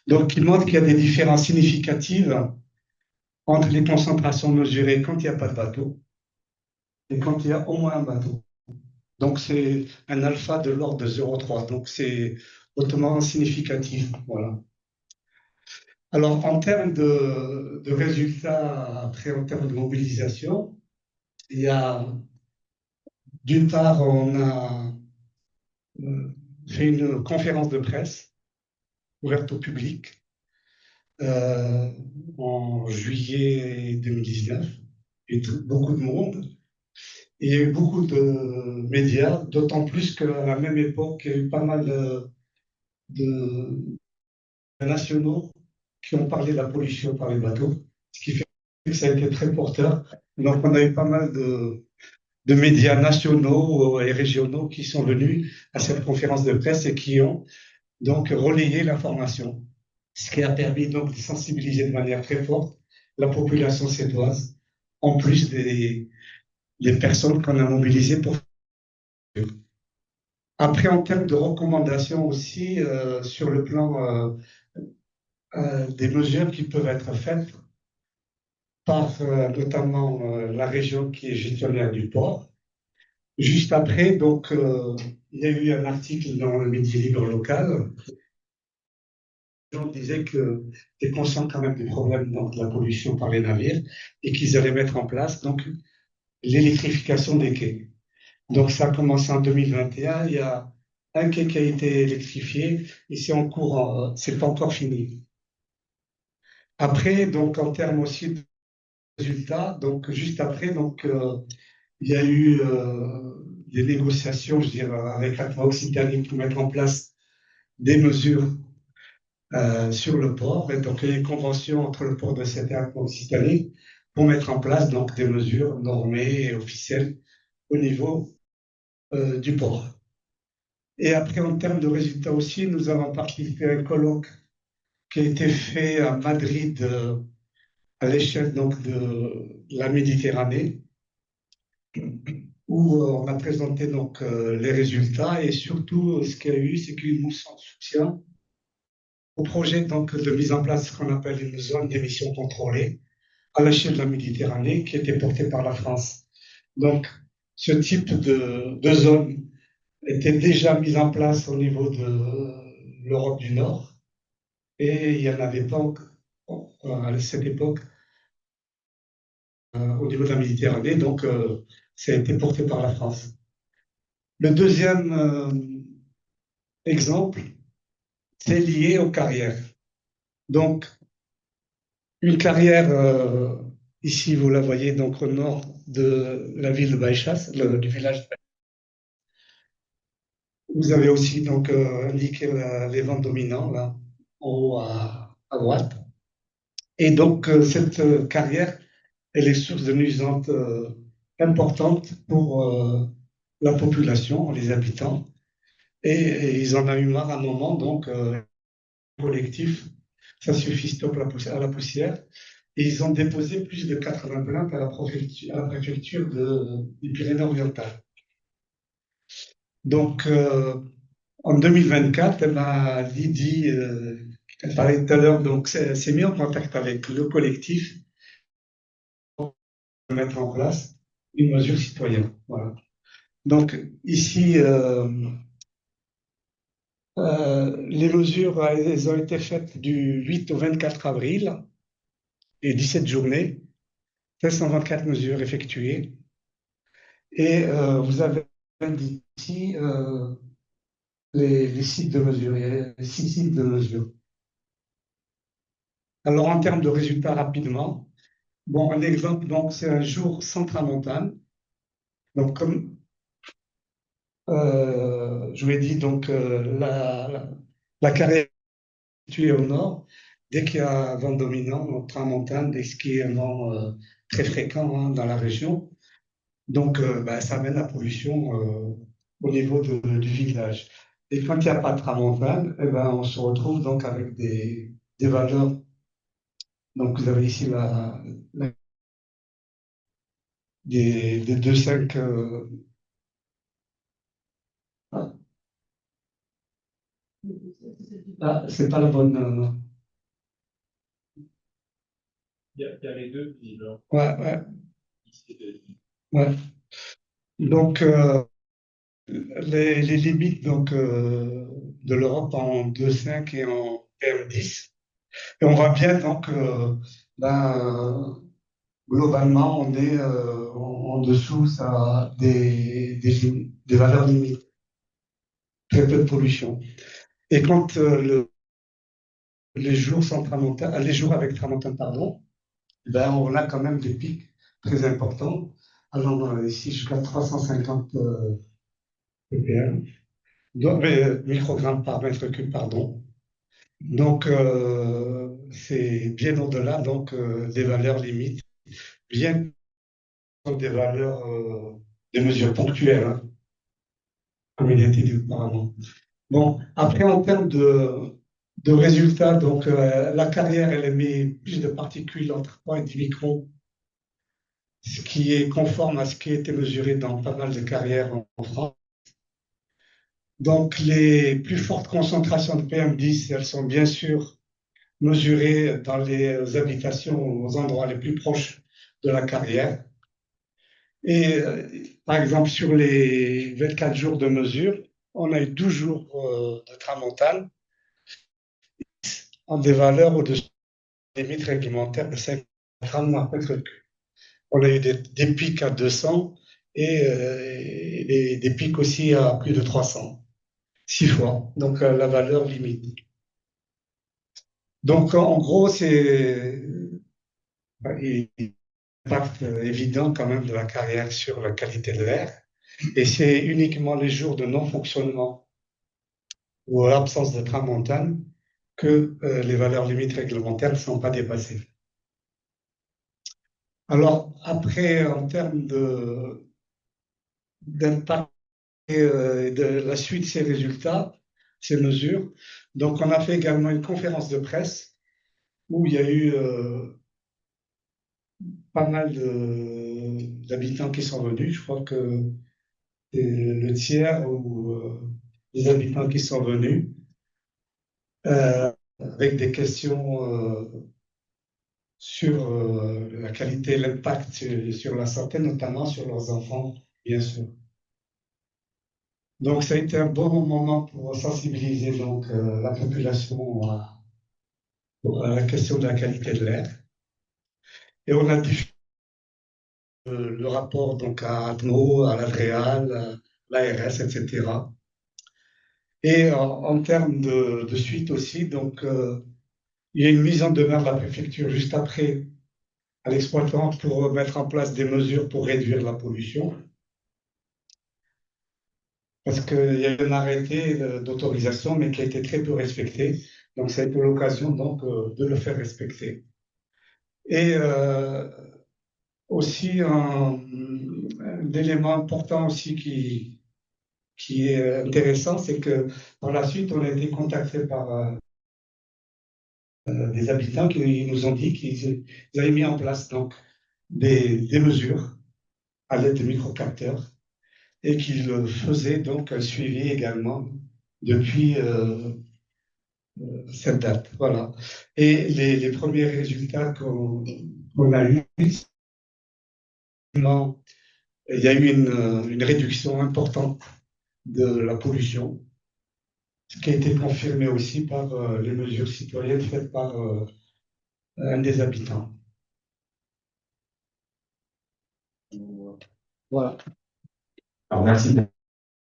Donc, il montre qu'il y a des différences significatives entre les concentrations mesurées quand il n'y a pas de bateau et quand il y a au moins un bateau. Donc, c'est un alpha de l'ordre de 0,3. Donc, c'est hautement significatif. Voilà. Alors, en termes de résultats, après, en termes de mobilisation, il y a, d'une part, on a fait une conférence de presse ouverte au public euh, en juillet 2019. Et beaucoup de monde. Et il y a eu beaucoup de médias, d'autant plus qu'à la même époque, il y a eu pas mal de nationaux qui ont parlé de la pollution par les bateaux, ce qui fait que ça a été très porteur. Donc, on a eu pas mal de médias nationaux et régionaux qui sont venus à cette conférence de presse et qui ont donc relayé l'information, ce qui a permis donc de sensibiliser de manière très forte la population sédoise, en plus des personnes qu'on a mobilisées pour. Après, en termes de recommandations aussi, sur le plan des mesures qui peuvent être faites par notamment la région qui est gestionnaire du port. Juste après, donc, il y a eu un article dans le Midi Libre local. Les gens disaient que étaient conscients quand même des problèmes donc, de la pollution par les navires et qu'ils allaient mettre en place donc l'électrification des quais. Donc ça a commencé en 2021. Il y a un quai qui a été électrifié et c'est en cours, c'est pas encore fini. Après, donc en termes aussi de résultats, donc juste après, donc il y a eu des négociations, je dirais, avec la Occitanie pour mettre en place des mesures sur le port. Et donc, il y a une convention entre le port de Seine et Occitanie pour mettre en place donc des mesures normées et officielles au niveau du port. Et après, en termes de résultats aussi, nous avons participé à un colloque qui a été fait à Madrid à l'échelle donc de la Méditerranée, où on a présenté donc les résultats et surtout ce qu'il y a eu, c'est qu'il y a eu une motion de soutien au projet donc de mise en place de ce qu'on appelle une zone d'émission contrôlée à l'échelle de la Méditerranée qui était portée par la France. Donc, ce type de zone était déjà mis en place au niveau de l'Europe du Nord et il n'y en avait pas à cette époque au niveau de la Méditerranée, donc ça a été porté par la France. Le deuxième exemple, c'est lié aux carrières. Donc, une carrière, ici vous la voyez, donc au nord de la ville de Baïchas, du village. Vous avez aussi donc indiqué les vents dominants, là, en haut à droite. Et donc, cette carrière, elle est source de nuisances importantes pour la population, les habitants. Et ils en ont eu marre à un moment, donc, collectif, ça suffit, stop à la poussière. Et ils ont déposé plus de 80 plaintes à la préfecture des Pyrénées-Orientales. Donc, en 2024, Lydie, qui a parlé tout à l'heure, donc, s'est mis en contact avec le collectif pour mettre en place une mesure citoyenne. Voilà. Donc, ici, les mesures elles ont été faites du 8 au 24 avril et 17 journées, 524 mesures effectuées. Et vous avez ici les sites de mesure, il y a 6 sites de mesure. Alors, en termes de résultats rapidement, bon, un exemple, donc, c'est un jour sans tramontane. Donc, comme je vous l'ai dit, donc, la carrière est située au nord. Dès qu'il y a un vent dominant, donc tramontane, dès ce qui est un vent très fréquent dans la région, donc ça amène la pollution au niveau du village. Et quand il n'y a pas de tramontane, on se retrouve donc avec des valeurs. Donc vous avez ici des 2,5. C'est pas la bonne. Il y a les deux visibles. Ouais, ouais. Ouais. Donc, les limites donc, de l'Europe en 2,5 et en PM10. Et on voit bien donc, globalement, on est en dessous ça, des valeurs limites. Très peu de pollution. Et quand les jours sans tramontane, les jours avec tramontane, pardon, ben, on a quand même des pics très importants, allant ici jusqu'à 350 ppm, donc, microgrammes par mètre cube, pardon. Donc, c'est bien au-delà donc, des valeurs limites, bien des valeurs, des mesures ponctuelles, hein, comme il a été dit auparavant. Bon, après, en termes de résultats, donc, la carrière, elle émet plus de particules entre 3 et 10 microns, ce qui est conforme à ce qui a été mesuré dans pas mal de carrières en France. Donc, les plus fortes concentrations de PM10, elles sont bien sûr mesurées dans les habitations, aux endroits les plus proches de la carrière. Et par exemple, sur les 24 jours de mesure, on a eu 12 jours de tramontane en des valeurs au-dessus des limites réglementaires de 5 grammes par mètre cube. On a eu des pics à 200 et des pics aussi à plus de 300, 6 fois, donc la valeur limite. Donc en gros, c'est impact évident quand même de la carrière sur la qualité de l'air. Et c'est uniquement les jours de non-fonctionnement ou l'absence de tramontane que les valeurs limites réglementaires ne sont pas dépassées. Alors après, en termes d'impact et de la suite de ces résultats, ces mesures, donc on a fait également une conférence de presse où il y a eu pas mal d'habitants qui sont venus. Je crois que c'est le tiers ou des habitants qui sont venus avec des questions sur la qualité, l'impact sur la santé, notamment sur leurs enfants, bien sûr. Donc, ça a été un bon moment pour sensibiliser donc, la population à la question de la qualité de l'air. Et on a diffusé le rapport donc, à ADMO, à l'ADREAL, à l'ARS, etc. Et en termes de suite aussi, donc, il y a une mise en demeure de la préfecture juste après à l'exploitant pour mettre en place des mesures pour réduire la pollution. Parce qu'il y a eu un arrêté d'autorisation, mais qui a été très peu respecté. Donc, ça a été l'occasion donc, de le faire respecter. Et aussi, un élément important aussi qui est intéressant, c'est que par la suite, on a été contacté par des habitants qui nous ont dit qu'ils avaient mis en place donc, des mesures à l'aide de microcapteurs et qu'ils faisaient donc un suivi également depuis cette date. Voilà. Et les premiers résultats qu'on a eus, il y a eu une réduction importante de la pollution, ce qui a été confirmé aussi par les mesures citoyennes faites par un des habitants. Voilà. Alors, merci.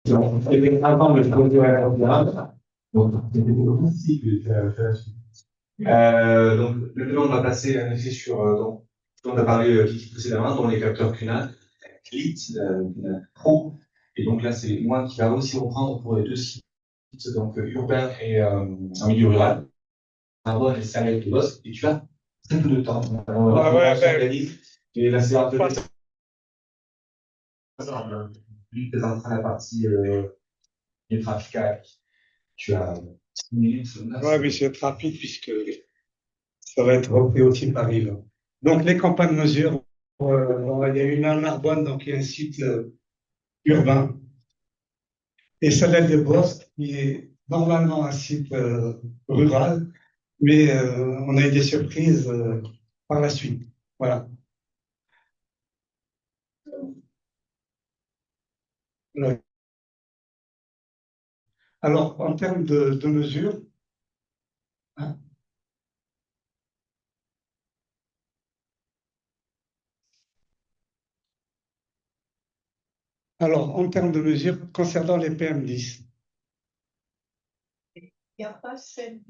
Avant de produire un programme, donc, c'était aussi que faire la suite. Donc, maintenant, on va passer en effet sur, donc, on a parlé précédemment, dans les capteurs QNAT, CLIT, QNAT Pro. Et donc là, c'est moi qui va aussi reprendre pour les deux sites, donc urbain et en milieu rural. Carbone et Samuel de Bosque. Et tu as très peu de temps. Alors, on s'organise. Et la séance de lui présentera la partie du trafic. Tu as 6 minutes. Oui, mais c'est rapide puisque ça va être repris aussi par Yves. Donc, les campagnes de mesure, il y a une à Narbonne, donc il y a un site urbain, et Salelle des Bosques, qui est normalement un site rural, mais on a eu des surprises par la suite. Voilà. Alors, en termes de mesures, hein, alors, en termes de mesures concernant les PM10, Il n'y a pas celle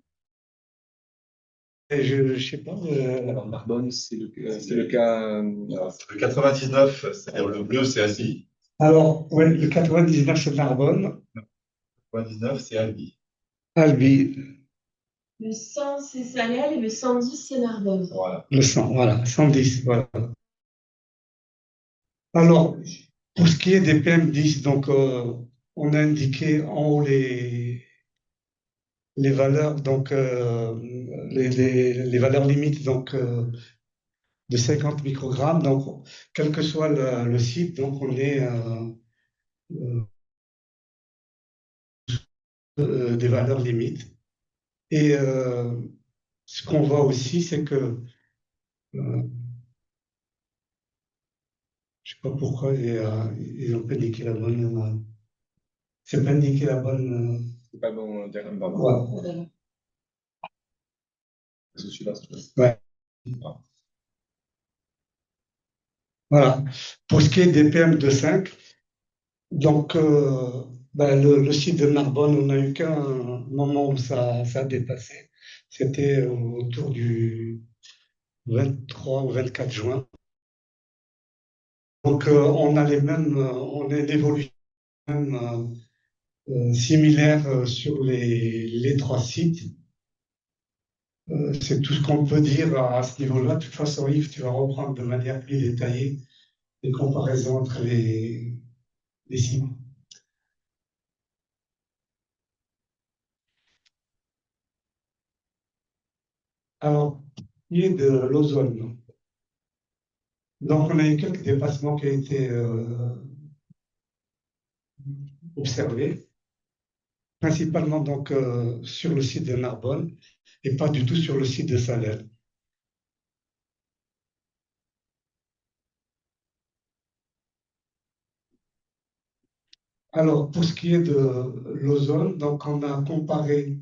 je sais pas. Alors, Narbonne, c'est le cas. Alors, le 99, c'est-à-dire le bleu, c'est Albi. Alors, ouais, le 99, c'est Narbonne. 99, c'est Albi. Albi, Le 100, c'est Salel et le 110, c'est Narbonne. Voilà. le 100, voilà, 110, voilà. Alors, pour ce qui est des PM10, donc, on a indiqué en haut les valeurs, donc, les valeurs limites, donc, de 50 microgrammes. Donc, quel que soit le site, donc, on est des valeurs limites. Et ce qu'on voit aussi, c'est que, je sais pas pourquoi ils ont pas indiqué la bonne, c'est pas indiqué la bonne. C'est pas bon diagramme, pardon. Ouais, C'est celui-là, c'est celui-là. ouais. Ah. Voilà. Pour ce qui est des PM2,5, donc, ben, le site de Narbonne, on n'a eu qu'un moment où ça a dépassé. C'était autour du 23 ou 24 juin. Donc, on a on a une évolution similaire sur les trois sites. C'est tout ce qu'on peut dire à ce niveau-là. De toute façon, Yves, tu vas reprendre de manière plus détaillée les comparaisons entre les sites. Alors, il y a de l'ozone. Donc, on a eu quelques dépassements qui ont été observés, principalement donc sur le site de Narbonne et pas du tout sur le site de Salers. Alors, pour ce qui est de l'ozone, donc on a comparé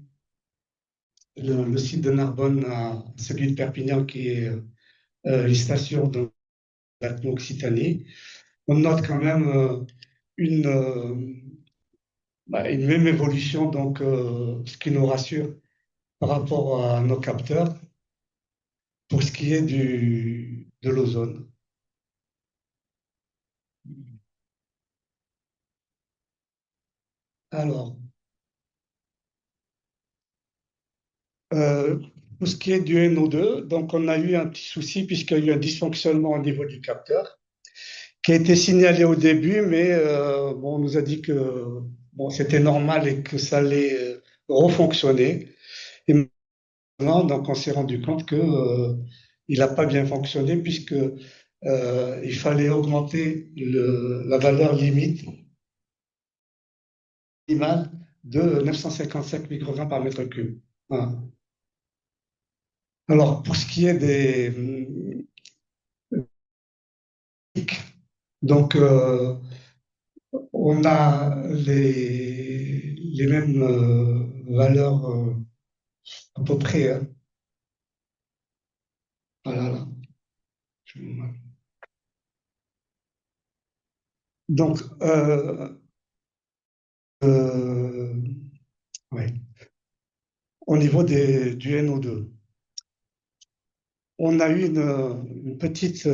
le site de Narbonne à celui de Perpignan, qui est les stations de l'Occitanie. On note quand même une, euh, une même évolution, donc ce qui nous rassure par rapport à nos capteurs pour ce qui est de l'ozone. Alors, pour ce qui est du NO2, donc on a eu un petit souci puisqu'il y a eu un dysfonctionnement au niveau du capteur qui a été signalé au début, mais bon, on nous a dit que bon, c'était normal et que ça allait refonctionner. Et maintenant, donc, on s'est rendu compte que il n'a pas bien fonctionné puisque il fallait augmenter la valeur limite minimale de 955 microgrammes par mètre cube. Voilà. Alors, pour ce qui est des donc on a les mêmes valeurs à peu près. Hein. Voilà, là. Donc, ouais. Au niveau du NO2, on a eu une petite,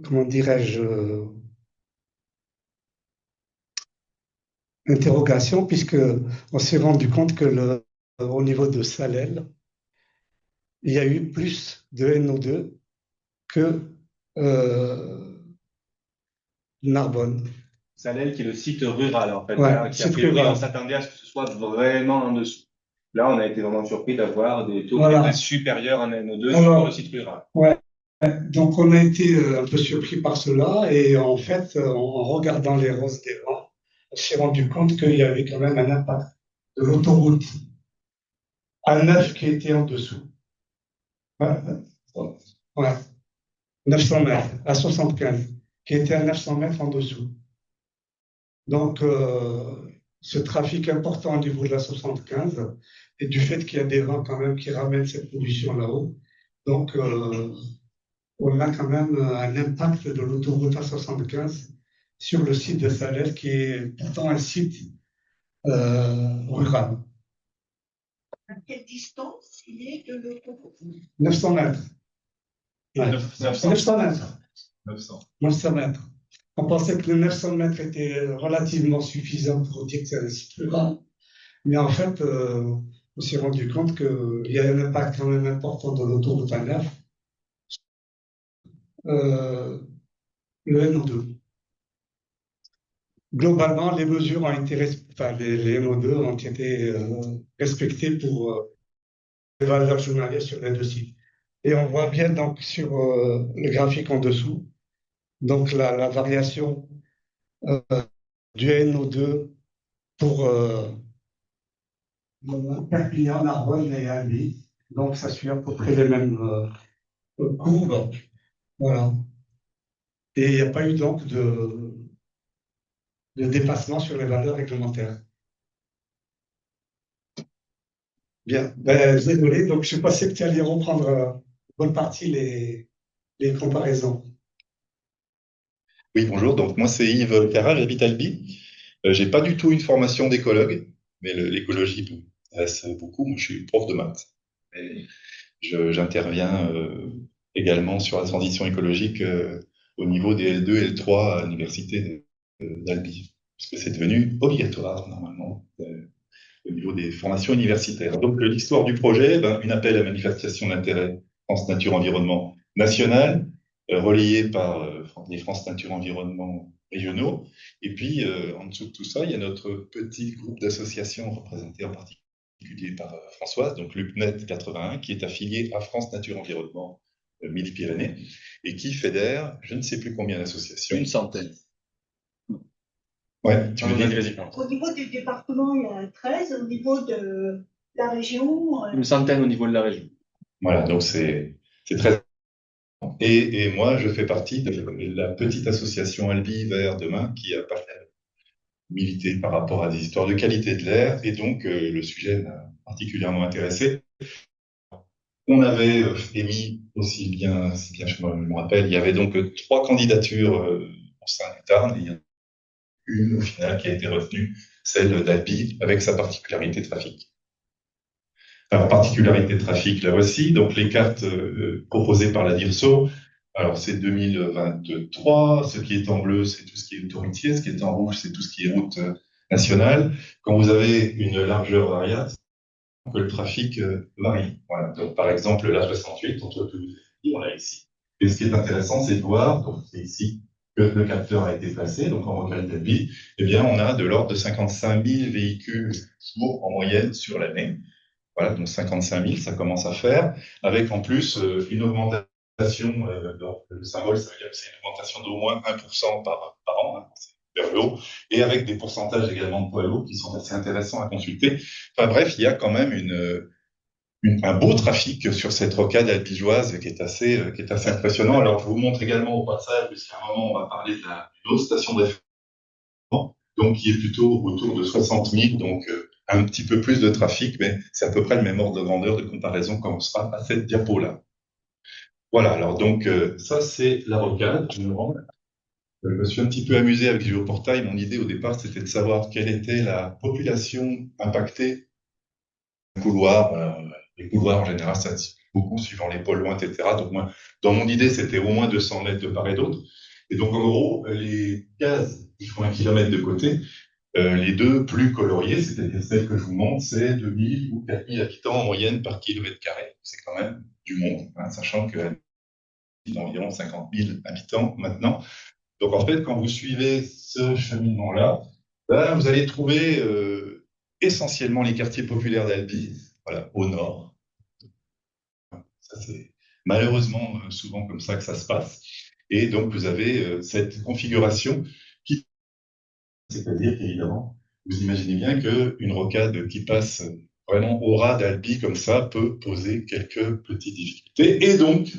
comment dirais-je, interrogation, puisque on s'est rendu compte que au niveau de Salel, il y a eu plus de NO2 que Narbonne. Salel, qui est le site rural, en fait, Ouais, hein, qui a site priori, rural. on s'attendait à ce que ce soit vraiment en dessous. Là, on a été vraiment surpris d'avoir des taux Voilà. qui étaient supérieurs en NO2 Alors, sur le site rural. Ouais. Donc, on a été un peu surpris par cela et en fait, en regardant les roses des vents, on s'est rendu compte qu'il y avait quand même un impact de l'autoroute à 9 qui était en dessous. Ouais, ouais, 900 mètres, à 75, qui était à 900 mètres en dessous. Donc, ce trafic important au niveau de la 75 et du fait qu'il y a des vents quand même qui ramènent cette pollution là-haut. Donc, on a quand même un impact de l'autoroute A75 sur le site de Salers, qui est pourtant un site rural. quelle distance il est de l'autoroute? 900 mètres. Ouais. 900. 900 mètres. 900. 900 mètres. On pensait que les 900 mètres étaient relativement suffisants pour dire que c'est un site rural. Mais en fait, on s'est rendu compte qu'il y a un impact quand même important de l'autoroute A9, le NO2. Globalement, les mesures ont été, les NO2 ont été respectées pour les valeurs journalières sur les deux sites. Et on voit bien donc sur le graphique en dessous, donc la variation du NO2 pour Perpignan, Narbonne et Albi. Donc ça suit à peu près les mêmes courbes. Voilà. Et il n'y a pas eu donc de dépassement sur les valeurs réglementaires. Bien, désolé, donc je pensais que tu allais reprendre bonne partie les comparaisons. Oui, bonjour. Donc, moi, c'est Yves Carrard, j'habite Albi. J'ai pas du tout une formation d'écologue, mais l'écologie m'intéresse beaucoup. Moi, je suis prof de maths. Et j'interviens également sur la transition écologique au niveau des L2 et L3 à l'université d'Albi, parce que c'est devenu obligatoire, normalement, au niveau des formations universitaires. Donc, l'histoire du projet, une appel à manifestation d'intérêt France Nature Environnement national, relayé par les France Nature Environnement régionaux. Et puis, en dessous de tout ça, il y a notre petit groupe d'associations représenté en particulier par Françoise, donc LUPNET 81, qui est affilié à France Nature Environnement Midi-Pyrénées, et qui fédère je ne sais plus combien d'associations. Une centaine. Ouais, tu veux dire Au niveau du département, il y a 13. Au niveau de la région, Une centaine au niveau de la région. Voilà, donc c'est très. Et moi, je fais partie de la petite association Albi Vert Demain qui a milité par rapport à des histoires de qualité de l'air, et donc le sujet m'a particulièrement intéressé. On avait émis aussi bien, si bien je me rappelle, il y avait donc 3 candidatures au sein du Tarn, et il y en a une au final qui a été retenue, celle d'Albi, avec sa particularité trafic. Alors, particularité trafic, là aussi, donc les cartes proposées par la DIRSO, alors c'est 2023, ce qui est en bleu, c'est tout ce qui est autoroutier, ce qui est en rouge, c'est tout ce qui est route nationale. Quand vous avez une largeur variable, que le trafic varie. Voilà. Donc, par exemple, la 68, entre que vous avez dit, on l'a ici. Et ce qui est intéressant, c'est de voir, donc c'est ici que le capteur a été placé, donc en rocade d'Albi, eh bien, on a de l'ordre de 55 000 véhicules en moyenne sur l'année. Voilà, donc 55 000, ça commence à faire, avec en plus une augmentation, le symbole, ça veut dire que c'est une augmentation d'au moins 1% par an, hein, vers le haut, et avec des pourcentages également de poids lourds qui sont assez intéressants à consulter. Enfin bref, il y a quand même un beau trafic sur cette rocade albigeoise qui est assez impressionnant. Alors je vous montre également au passage, puisqu'à un moment on va parler d'une autre station de référence, donc qui est plutôt autour de 60 000, donc un petit peu plus de trafic, mais c'est à peu près le même ordre de grandeur de comparaison quand on sera à cette diapo-là. Voilà, alors donc ça c'est la rocade. Je me suis un petit peu amusé avec Géoportail. Mon idée au départ, c'était de savoir quelle était la population impactée. Les couloirs en général, ça se beaucoup suivant les pôles loin, etc. Donc moi, dans mon idée, c'était au moins 200 mètres de part et d'autre. Et donc en gros, les cases qui font 1 kilomètre de côté, les deux plus coloriées, c'est-à-dire celles que je vous montre, c'est 2000 ou 4000 habitants en moyenne par kilomètre carré. C'est quand même du monde, hein, sachant qu'il y a environ 50 000 habitants maintenant. Donc en fait, quand vous suivez ce cheminement-là, vous allez trouver essentiellement les quartiers populaires d'Albi, voilà, au nord. Ça, c'est malheureusement souvent comme ça que ça se passe. Et donc vous avez cette configuration qui, c'est-à-dire qu'évidemment, vous imaginez bien qu'une rocade qui passe vraiment au ras d'Albi comme ça peut poser quelques petites difficultés. Et donc,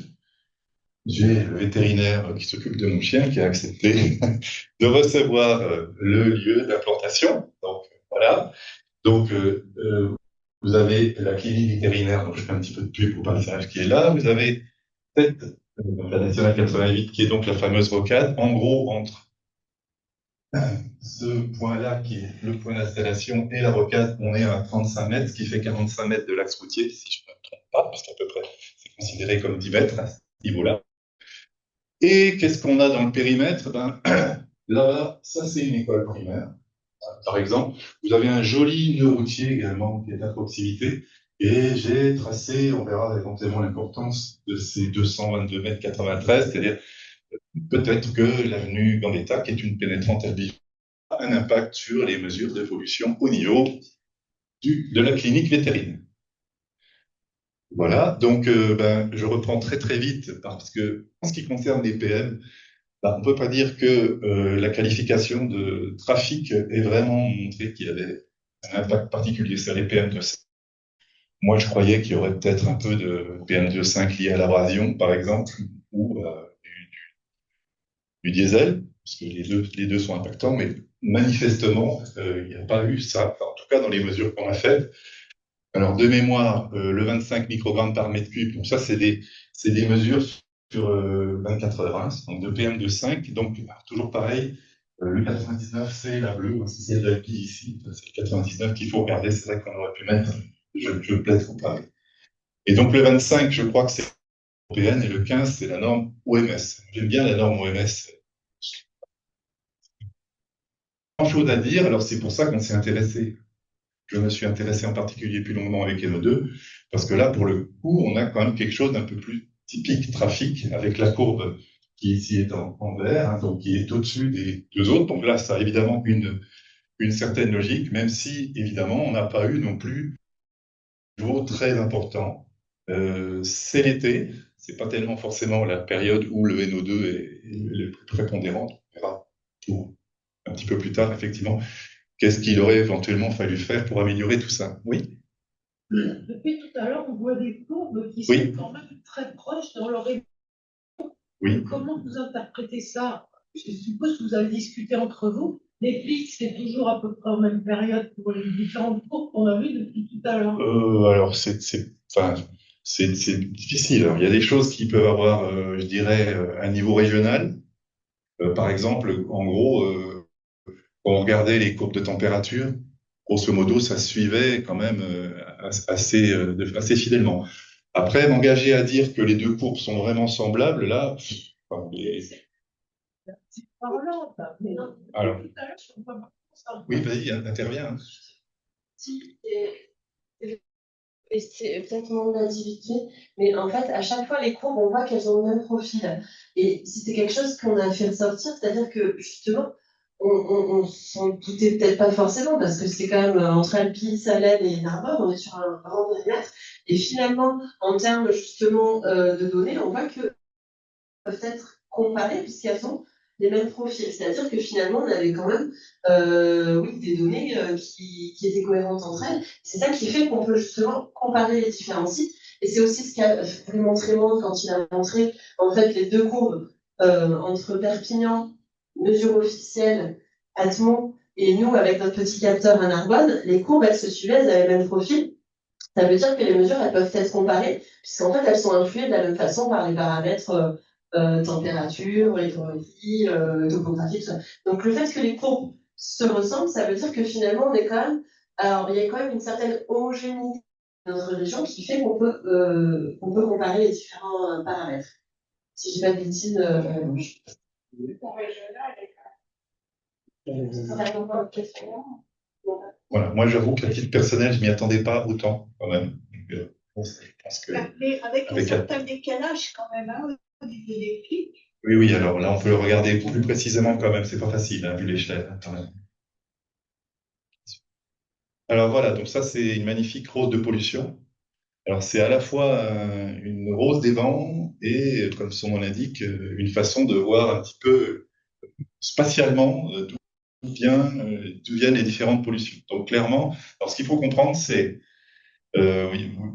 j'ai le vétérinaire qui s'occupe de mon chien qui a accepté de recevoir le lieu d'implantation. Donc, voilà. Donc, vous avez la clinique vétérinaire, donc je fais un petit peu de pub au passage, qui est là. Vous avez la Nationale 88, qui est donc la fameuse rocade, en gros, entre ce point-là, qui est le point d'installation, et la rocade, on est à 35 mètres, ce qui fait 45 mètres de l'axe routier, si je ne me trompe pas, parce qu'à peu près, c'est considéré comme 10 mètres à ce niveau-là. Et qu'est-ce qu'on a dans le périmètre? Ben, là, ça, c'est une école primaire. Par exemple, vous avez un joli nœud routier également qui est à proximité. Et j'ai tracé, on verra éventuellement l'importance de ces 222 mètres 93, c'est-à-dire peut-être que l'avenue Gambetta, qui est une pénétrante LBV, a un impact sur les mesures de pollution au niveau de la clinique vétérinaire. Voilà, donc ben, je reprends très très vite parce que en ce qui concerne les PM, ben, on ne peut pas dire que la qualification de trafic ait vraiment montré qu'il y avait un impact particulier sur les PM2.5. Moi, je croyais qu'il y aurait peut-être un peu de PM2.5 lié à l'abrasion, par exemple, ou du diesel, parce que les deux sont impactants, mais manifestement, il n'y a pas eu ça, enfin, en tout cas dans les mesures qu'on a faites. Alors, de mémoire, le 25 microgrammes par mètre cube, donc ça, c'est des mesures sur 24 heures, hein, donc de PM2.5. Donc, toujours pareil, le 99, c'est la bleue, hein, c'est la qui ici, c'est le 99 qu'il faut regarder, c'est ça qu'on aurait pu mettre, je plaide comparé. Et donc, le 25, je crois que c'est européenne, et le 15, c'est la norme OMS. J'aime bien la norme OMS. Grand-chose à dire, alors c'est pour ça qu'on s'est intéressé. Je me suis intéressé en particulier plus longuement avec NO2, parce que là, pour le coup, on a quand même quelque chose d'un peu plus typique trafic, avec la courbe qui ici est en vert, hein, donc qui est au-dessus des deux autres. Donc là, ça a évidemment une certaine logique, même si, évidemment, on n'a pas eu non plus un niveau très important. C'est l'été, c'est pas tellement forcément la période où le NO2 est le plus prépondérant. On verra un petit peu plus tard, effectivement. Qu'est-ce qu'il aurait éventuellement fallu faire pour améliorer tout ça? Oui. Depuis tout à l'heure, on voit des courbes qui sont quand même très proches dans leur évolution. Oui. Comment vous interprétez ça? Je suppose que vous avez discuté entre vous. Les pics, c'est toujours à peu près en même période pour les différentes courbes qu'on a vues depuis tout à l'heure. Alors, c'est difficile. Alors, il y a des choses qui peuvent avoir, je dirais, un niveau régional. Par exemple, en gros, quand on regardait les courbes de température, grosso modo, ça suivait quand même assez fidèlement. Après, m'engager à dire que les deux courbes sont vraiment semblables, là, C'est parlant, mais alors, tout à l'heure, je ne comprends pas ça. oui, vas-y, interviens. Hein. Si, et c'est peut-être mon nativité, mais en fait, à chaque fois, les courbes, on voit qu'elles ont le même profil. Et si c'est quelque chose qu'on a fait ressortir, c'est-à-dire que justement, on s'en doutait peut-être pas forcément, parce que c'est quand même entre Alpi, Salem et Narbonne, on est sur un grand périmètre. Et finalement, en termes justement de données, on voit que peuvent être comparées puisqu'elles ont les mêmes profils. C'est-à-dire que finalement, on avait quand même oui, des données qui étaient cohérentes entre elles. C'est ça qui fait qu'on peut justement comparer les différents sites. Et c'est aussi ce qu'a voulu montrer Monde quand il a montré en fait les deux courbes entre Perpignan, mesure officielle, Atmont, et nous avec notre petit capteur à Narbonne. Les courbes, elles se suivaient, elles avaient le même profil. Ça veut dire que les mesures, elles peuvent être comparées, puisqu'en fait, elles sont influées de la même façon par les paramètres température, hydrométrie, topographie, tout ça. Donc le fait que les courbes se ressemblent, ça veut dire que finalement, on est quand même. Alors, il y a quand même une certaine homogénéité de notre région qui fait qu'on peut comparer les différents paramètres. Si je dis pas de bêtises, Voilà, moi j'avoue qu'à titre personnel, je m'y attendais pas autant quand même. Donc, bon, je pense que Mais avec un certain décalage quand même, hein, au niveau des pics. oui, alors là on peut le regarder plus précisément quand même, c'est pas facile, hein, vu l'échelle hein, quand même. Alors voilà, donc ça c'est une magnifique rose de pollution. Alors c'est à la fois une rose des vents et, comme son nom l'indique, une façon de voir un petit peu spatialement d'où viennent les différentes pollutions. Donc clairement, alors ce qu'il faut comprendre, c'est,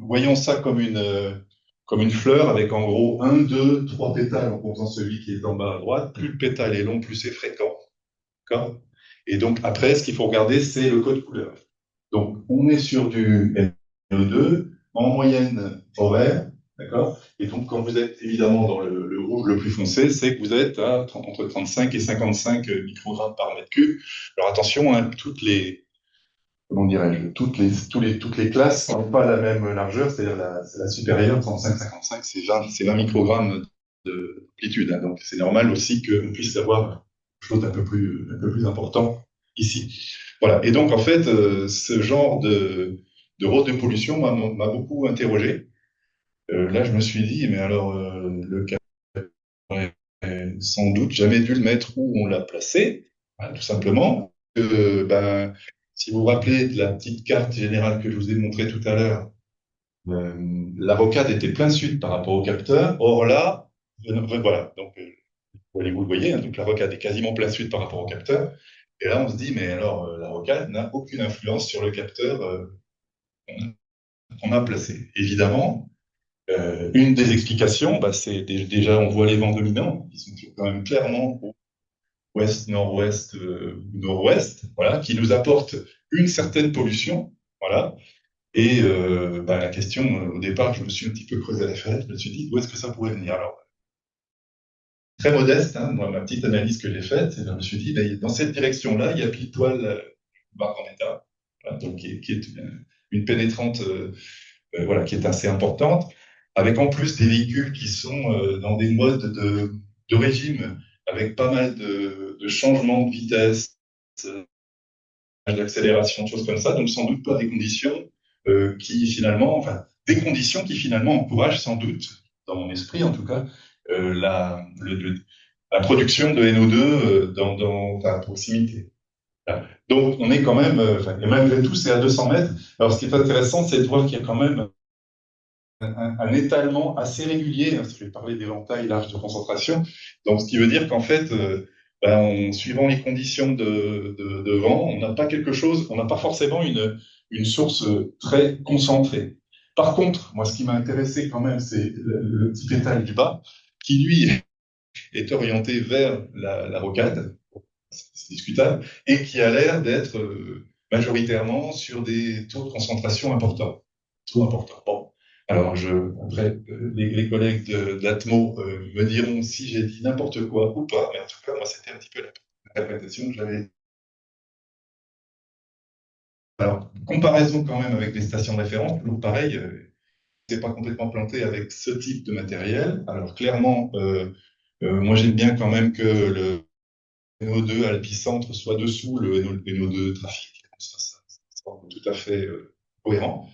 voyons ça comme une fleur avec en gros 1, 2, 3 pétales en comptant celui qui est en bas à droite. Plus le pétale est long, plus c'est fréquent. D'accord ? Et donc après, ce qu'il faut regarder, c'est le code couleur. Donc on est sur du NO2 en moyenne horaire, D'accord? Et donc, quand vous êtes évidemment dans le rouge le plus foncé, c'est que vous êtes à entre 35 et 55 microgrammes par mètre cube. Alors attention, hein, comment dirais-je, toutes les classes n'ont pas la même largeur, c'est-à-dire la supérieure, 35-55, c'est 20 microgrammes d'amplitude. Hein. Donc c'est normal aussi qu'on puisse avoir quelque chose d'un peu plus important ici. Voilà. Et donc en fait, ce genre de rôle de pollution m'a beaucoup interrogé. Là, je me suis dit, mais alors le capteur aurait sans doute jamais dû le mettre où on l'a placé, hein, tout simplement. Ben, si vous vous rappelez de la petite carte générale que je vous ai montrée tout à l'heure, la rocade était plein sud par rapport au capteur. Or là, voilà, donc vous le voyez, hein, donc la rocade est quasiment plein sud par rapport au capteur. Et là, on se dit, mais alors la rocade n'a aucune influence sur le capteur qu'on a placé. Évidemment, une des explications, bah, c'est déjà, on voit les vents dominants, qui sont quand même clairement ouest, nord-ouest, nord-ouest, voilà, qui nous apportent une certaine pollution, voilà. Et bah, la question, au départ, je me suis un petit peu creusé la fenêtre, je me suis dit, d'où est-ce que ça pourrait venir? Alors, très modeste, hein, moi, ma petite analyse que j'ai faite, c'est que je me suis dit, bah, dans cette direction-là, il y a pile poil barre en état, voilà, donc, qui est une pénétrante voilà, qui est assez importante, avec en plus des véhicules qui sont dans des modes de régime, avec pas mal de changements de vitesse, d'accélération, choses comme ça, donc sans doute pas des conditions qui finalement, enfin, des conditions qui finalement encouragent sans doute, dans mon esprit en tout cas, la production de NO2 dans la proximité. Voilà. Donc on est quand même, et malgré tout, c'est à 200 mètres. Alors ce qui est intéressant, c'est de voir qu'il y a quand même un étalement assez régulier, hein, je vais parler d'éventail large de concentration, donc ce qui veut dire qu'en fait, suivant les conditions de vent, on n'a pas quelque chose, on n'a pas forcément une source très concentrée. Par contre, moi ce qui m'a intéressé quand même, c'est le petit pétale du bas, qui lui est orienté vers la rocade, c'est discutable, et qui a l'air d'être majoritairement sur des taux de concentration importants. Trop importants. Bon. Alors, après, les collègues d'Atmo me diront si j'ai dit n'importe quoi ou pas, mais en tout cas, moi, c'était un petit peu l'interprétation que j'avais. Alors, comparaison quand même avec les stations de référence, toujours pareil, c'est pas complètement planté avec ce type de matériel. Alors, clairement, moi, j'aime bien quand même que le NO2 à l'épicentre soit dessous le NO2 trafic. Ça semble tout à fait cohérent.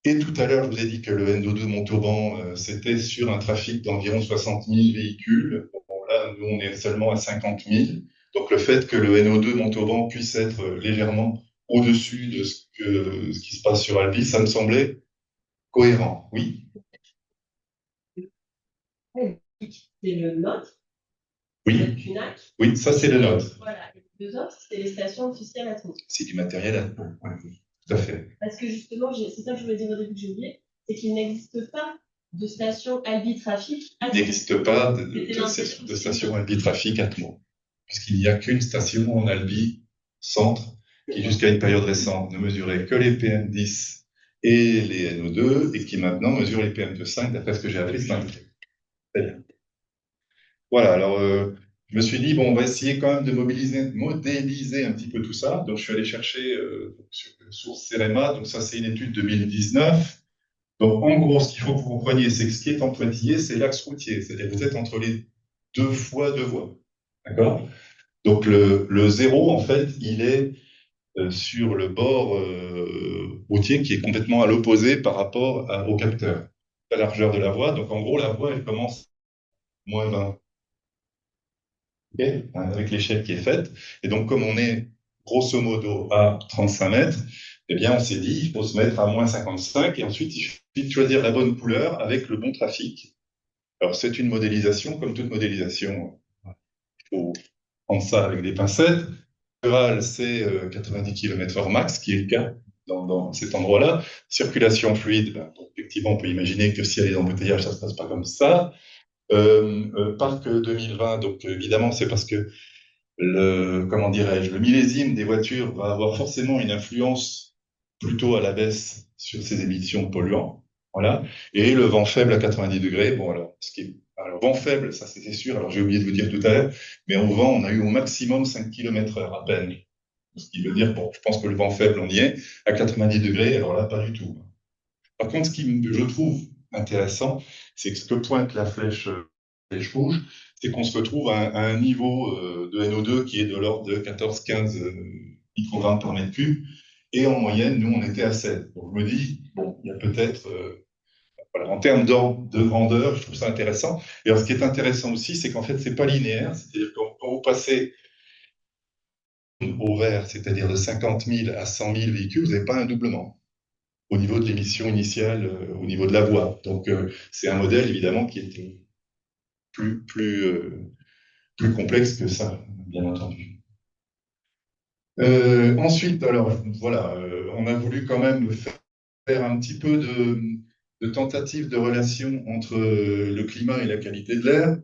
Et tout à l'heure, je vous ai dit que le NO2 Montauban, c'était sur un trafic d'environ 60 000 véhicules. Bon, là, nous, on est seulement à 50 000. Donc, le fait que le NO2 Montauban puisse être légèrement au-dessus de ce qui se passe sur Albi, ça me semblait cohérent. Oui? C'est le nôtre, Oui. le CUNAC. Oui, ça, c'est le nôtre. Voilà. Et les deux autres, c'est les stations officielles Atmo. C'est du matériel Atmo. Oui, tout à fait. Parce que justement, c'est ça que je voulais dire au début que j'ai oublié, c'est qu'il n'existe pas de station Albi Trafic Atmo. Il n'existe pas de station Albi Trafic Atmo, puisqu'il n'y a qu'une station en Albi centre qui, jusqu'à une période récente, ne mesurait que les PM10 et les NO2, et qui maintenant mesure les PM2,5, d'après ce que j'ai appris ce matin. Très bien. Voilà, alors je me suis dit, bon, on va essayer quand même de modéliser un petit peu tout ça. Donc je suis allé chercher source CEREMA, donc ça c'est une étude 2019. Donc en gros, ce qu'il faut que vous compreniez, c'est que ce qui est en pointillé, c'est l'axe routier, c'est-à-dire que vous êtes entre les deux voies. D'accord? Donc le zéro, en fait, il est sur le bord routier qui est complètement à l'opposé par rapport au capteur, la largeur de la voie. Donc en gros, la voie, elle commence moins 20. Okay, avec l'échelle qui est faite. Et donc, comme on est grosso modo à 35 mètres, eh bien, on s'est dit, il faut se mettre à moins 55 et ensuite, il suffit de choisir la bonne couleur avec le bon trafic. Alors, c'est une modélisation, comme toute modélisation. Il faut prendre ça avec des pincettes. Rural, c'est 90 km/h max, qui est le cas dans cet endroit-là. Circulation fluide, ben, donc, effectivement, on peut imaginer que s'il y a des embouteillages, ça ne se passe pas comme ça. Parc 2020, donc évidemment, c'est parce que le millésime des voitures va avoir forcément une influence plutôt à la baisse sur ces émissions de polluants. Voilà. Et le vent faible à 90 degrés. Bon, alors, vent faible, ça c'était sûr. Alors, j'ai oublié de vous dire tout à l'heure, mais au vent, on a eu au maximum 5 km/h à peine. Ce qui veut dire, bon, je pense que le vent faible, on y est. À 90 degrés, alors là, pas du tout. Par contre, je trouve intéressant, c'est que ce que pointe la flèche rouge, c'est qu'on se retrouve à un niveau de NO2 qui est de l'ordre de 14-15 microgrammes par mètre cube. Et en moyenne, nous, on était à 7. Donc, je me dis, bon, il y a peut-être, voilà, en termes d'ordre de grandeur, je trouve ça intéressant. Et alors, ce qui est intéressant aussi, c'est qu'en fait, c'est pas linéaire. C'est-à-dire quand vous passez au vert, c'est-à-dire de 50 000 à 100 000 véhicules, vous n'avez pas un doublement au niveau de l'émission initiale, au niveau de la voie. Donc, c'est un modèle, évidemment, qui est plus complexe que ça, bien entendu. Ensuite, alors, voilà, on a voulu quand même faire un petit peu de tentative de relation entre le climat et la qualité de l'air.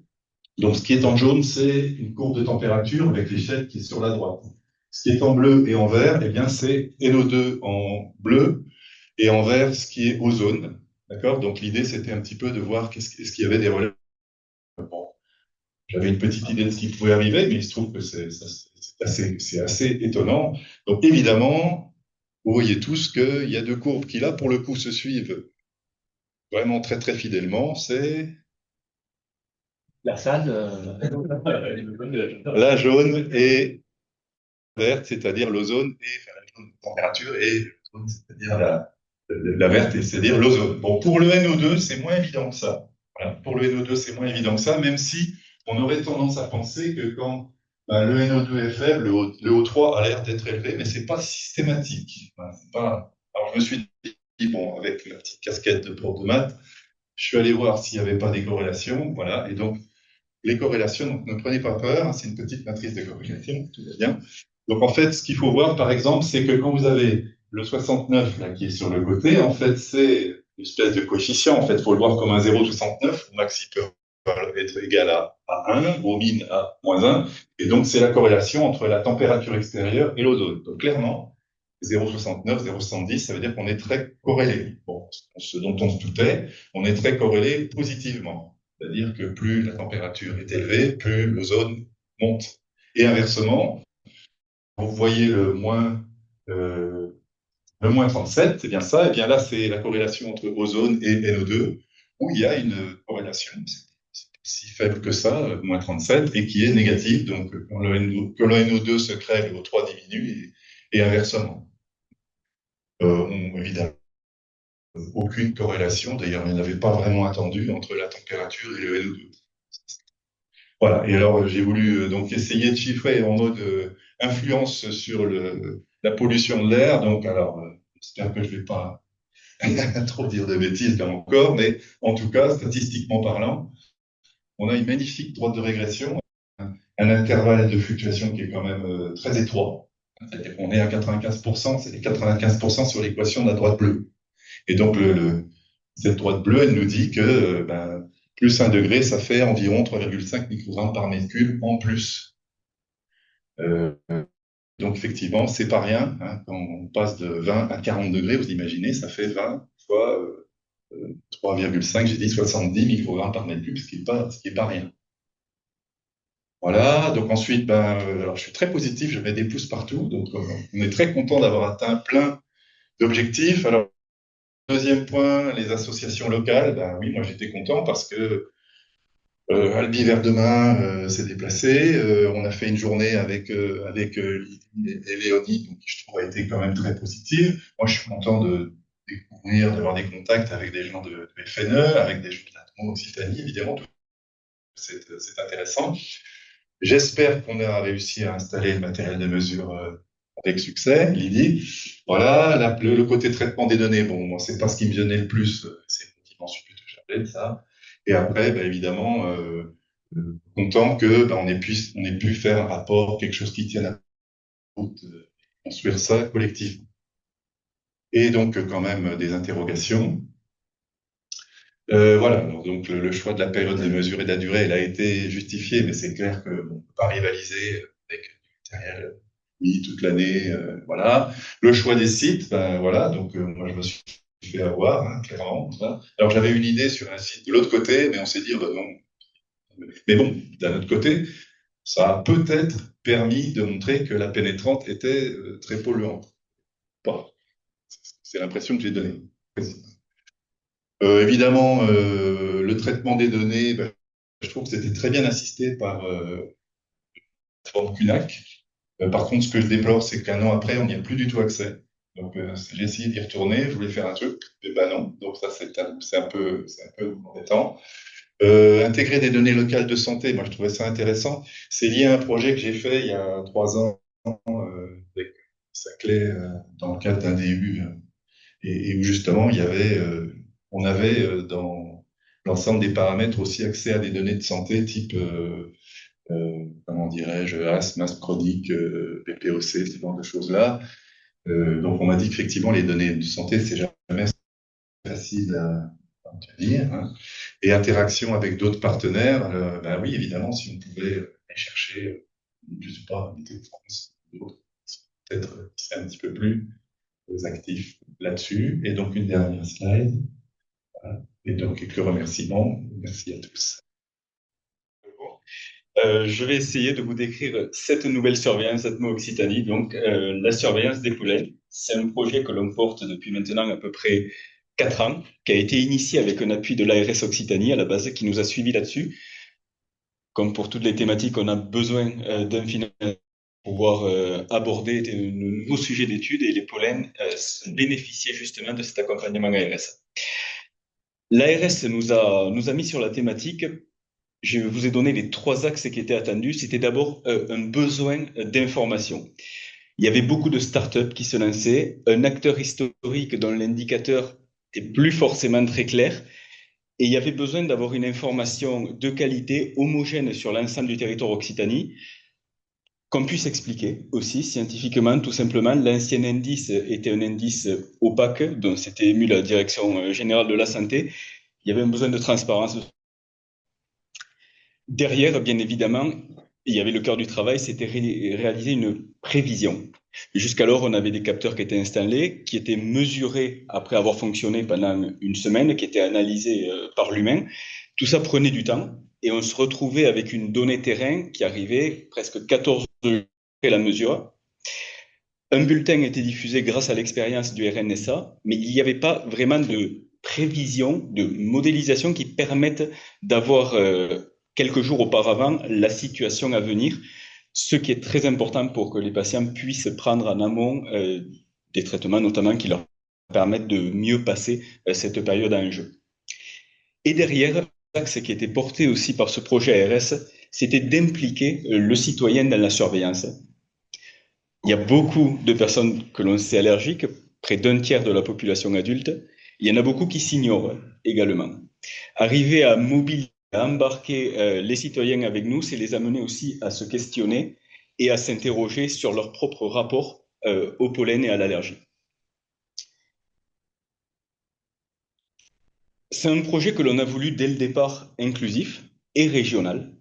Donc, ce qui est en jaune, c'est une courbe de température avec l'échelle qui est sur la droite. Ce qui est en bleu et en vert, eh bien, c'est NO2 en bleu et en vert, ce qui est ozone. D'accord? Donc, l'idée, c'était un petit peu de voir est-ce qu'il y avait des relations. Bon, j'avais une petite idée de ce qui pouvait arriver, mais il se trouve que c'est assez étonnant. Donc, évidemment, vous voyez tous qu'il y a deux courbes qui, là, pour le coup, se suivent vraiment très, très fidèlement. C'est La salle, la jaune et verte, c'est-à-dire l'ozone, et enfin, la jaune, température, et l'ozone, c'est-à-dire la verte, c'est-à-dire l'ozone. Bon, pour le NO2, c'est moins évident que ça. Voilà. Pour le NO2, c'est moins évident que ça, même si on aurait tendance à penser que quand le NO2 est faible, le O3 a l'air d'être élevé, mais c'est pas systématique. Voilà, c'est pas... Alors, je me suis dit, bon, avec la petite casquette de prof de maths, je suis allé voir s'il n'y avait pas des corrélations, voilà, et donc, les corrélations, donc ne prenez pas peur, hein, c'est une petite matrice de corrélation, tout va bien. Donc en fait, ce qu'il faut voir, par exemple, c'est que quand vous avez le 69 là, qui est sur le côté, en fait, c'est une espèce de coefficient. En fait, il faut le voir comme un 0,69. Au max, il peut être égal à 1, au min à -1. Et donc, c'est la corrélation entre la température extérieure et l'ozone. Donc clairement, 0,69, 0,70, ça veut dire qu'on est très corrélé. Bon, ce dont on se doutait, on est très corrélé positivement. C'est-à-dire que plus la température est élevée, plus l'ozone monte. Et inversement, vous voyez le moins 37, c'est bien ça. Et bien là, c'est la corrélation entre ozone et NO2, où il y a une corrélation, c'est si faible que ça, moins 37, et qui est négative. Donc, quand le NO2 se crée, le O3 diminue, et inversement. Évidemment, aucune corrélation. D'ailleurs, il n'y en avait pas vraiment attendu entre la température et le NO2. Voilà. Et alors, j'ai voulu donc essayer de chiffrer en mode influence sur la pollution de l'air. Donc, alors, j'espère que je ne vais pas trop dire de bêtises là encore, mais en tout cas, statistiquement parlant, on a une magnifique droite de régression, un intervalle de fluctuation qui est quand même très étroit. C'est-à-dire qu'on est à 95%, c'est les 95% sur l'équation de la droite bleue. Et donc, cette droite bleue, elle nous dit que plus 1 degré, ça fait environ 3,5 microgrammes par mètre cube en plus. Donc, effectivement, c'est pas rien. Hein, quand on passe de 20 à 40 degrés, vous imaginez, ça fait 20 fois 3,5, j'ai dit 70 microgrammes par mètre cube, ce qui est pas rien. Voilà, donc ensuite, alors je suis très positif, je mets des pouces partout, donc on est très content d'avoir atteint plein d'objectifs. Alors, deuxième point, les associations locales, oui, moi j'étais content parce que Albi Vers Demain s'est déplacé. On a fait une journée avec Lydie et Léonie, donc, qui je trouve a été quand même très positive. Moi, je suis content de découvrir, d'avoir des contacts avec des gens de FNE, avec des gens de l'ATMO Occitanie, évidemment. C'est intéressant. J'espère qu'on a réussi à installer le matériel de mesure avec succès, Lydie. Voilà, le côté traitement des données, bon, moi, c'est pas ce qui me gênait le plus, c'est une dimension plutôt Chapelaine, ça. Et après, évidemment, content que on ait pu faire un rapport, quelque chose qui tienne à la route, construire ça collectivement. Et donc, quand même, des interrogations. Voilà, donc le choix de la période de mesure et de la durée, elle a été justifiée, mais c'est clair qu'on ne peut pas rivaliser avec du matériel mis toute l'année. Voilà. Le choix des sites, voilà, donc moi je me suis fait avoir, hein, clairement. Voilà. Alors j'avais une idée sur un site de l'autre côté, mais on s'est dit, bah, non. Mais bon, d'un autre côté, ça a peut-être permis de montrer que la pénétrante était très polluante. Bon, c'est l'impression que j'ai donnée. Évidemment, le traitement des données, ben, je trouve que c'était très bien assisté par la plateforme QNAC. Par contre, ce que je déplore, c'est qu'un an après, on n'y a plus du tout accès. Donc, j'ai essayé d'y retourner, je voulais faire un truc, et ben non. Donc ça, c'est un peu embêtant. Intégrer des données locales de santé, moi je trouvais ça intéressant. C'est lié à un projet que j'ai fait il y a 3 ans avec Saclay dans le cadre d'un DU et où justement on avait dans l'ensemble des paramètres aussi accès à des données de santé type comment dirais-je, asthme chronique, PPOC, ce genre de choses-là. Donc on m'a dit qu'effectivement les données de santé c'est jamais facile à obtenir, hein. Et interaction avec d'autres partenaires, ben oui, évidemment, si on pouvait aller chercher, je sais pas, des France, d'autres, peut-être c'est un petit peu plus actifs là-dessus. Et donc, une dernière slide. Voilà. Et donc, quelques remerciements. Merci à tous. Je vais essayer de vous décrire cette nouvelle surveillance Atmo-Occitanie, donc la surveillance des poulets. C'est un projet que l'on porte depuis maintenant à peu près 4 ans, qui a été initié avec un appui de l'ARS Occitanie à la base, qui nous a suivis là-dessus. Comme pour toutes les thématiques, on a besoin d'un financement pour pouvoir aborder de nouveaux sujets d'études et les pollens bénéficiaient justement de cet accompagnement ARS. L'ARS nous a mis sur la thématique. Je vous ai donné les 3 axes qui étaient attendus. C'était d'abord un besoin d'information. Il y avait beaucoup de startups qui se lançaient, un acteur historique dont l'indicateur n'était plus forcément très clair, et il y avait besoin d'avoir une information de qualité homogène sur l'ensemble du territoire Occitanie, qu'on puisse expliquer aussi scientifiquement, tout simplement. L'ancien indice était un indice opaque, dont s'était ému la Direction générale de la santé. Il y avait un besoin de transparence. Derrière, bien évidemment, il y avait le cœur du travail, c'était réaliser une prévision. Jusqu'alors, on avait des capteurs qui étaient installés, qui étaient mesurés après avoir fonctionné pendant une semaine, qui étaient analysés par l'humain. Tout ça prenait du temps et on se retrouvait avec une donnée terrain qui arrivait presque 14 jours après la mesure. Un bulletin était diffusé grâce à l'expérience du RNSA, mais il n'y avait pas vraiment de prévision, de modélisation qui permettent d'avoir quelques jours auparavant la situation à venir, ce qui est très important pour que les patients puissent prendre en amont des traitements notamment qui leur permettent de mieux passer cette période à enjeu. Et derrière, l'axe qui était porté aussi par ce projet ARS, c'était d'impliquer le citoyen dans la surveillance. Il y a beaucoup de personnes que l'on sait allergiques, près d'un tiers de la population adulte. Il y en a beaucoup qui s'ignorent également. Arriver à mobiliser, à embarquer les citoyens avec nous, c'est les amener aussi à se questionner et à s'interroger sur leur propre rapport au pollen et à l'allergie. C'est un projet que l'on a voulu dès le départ inclusif et régional,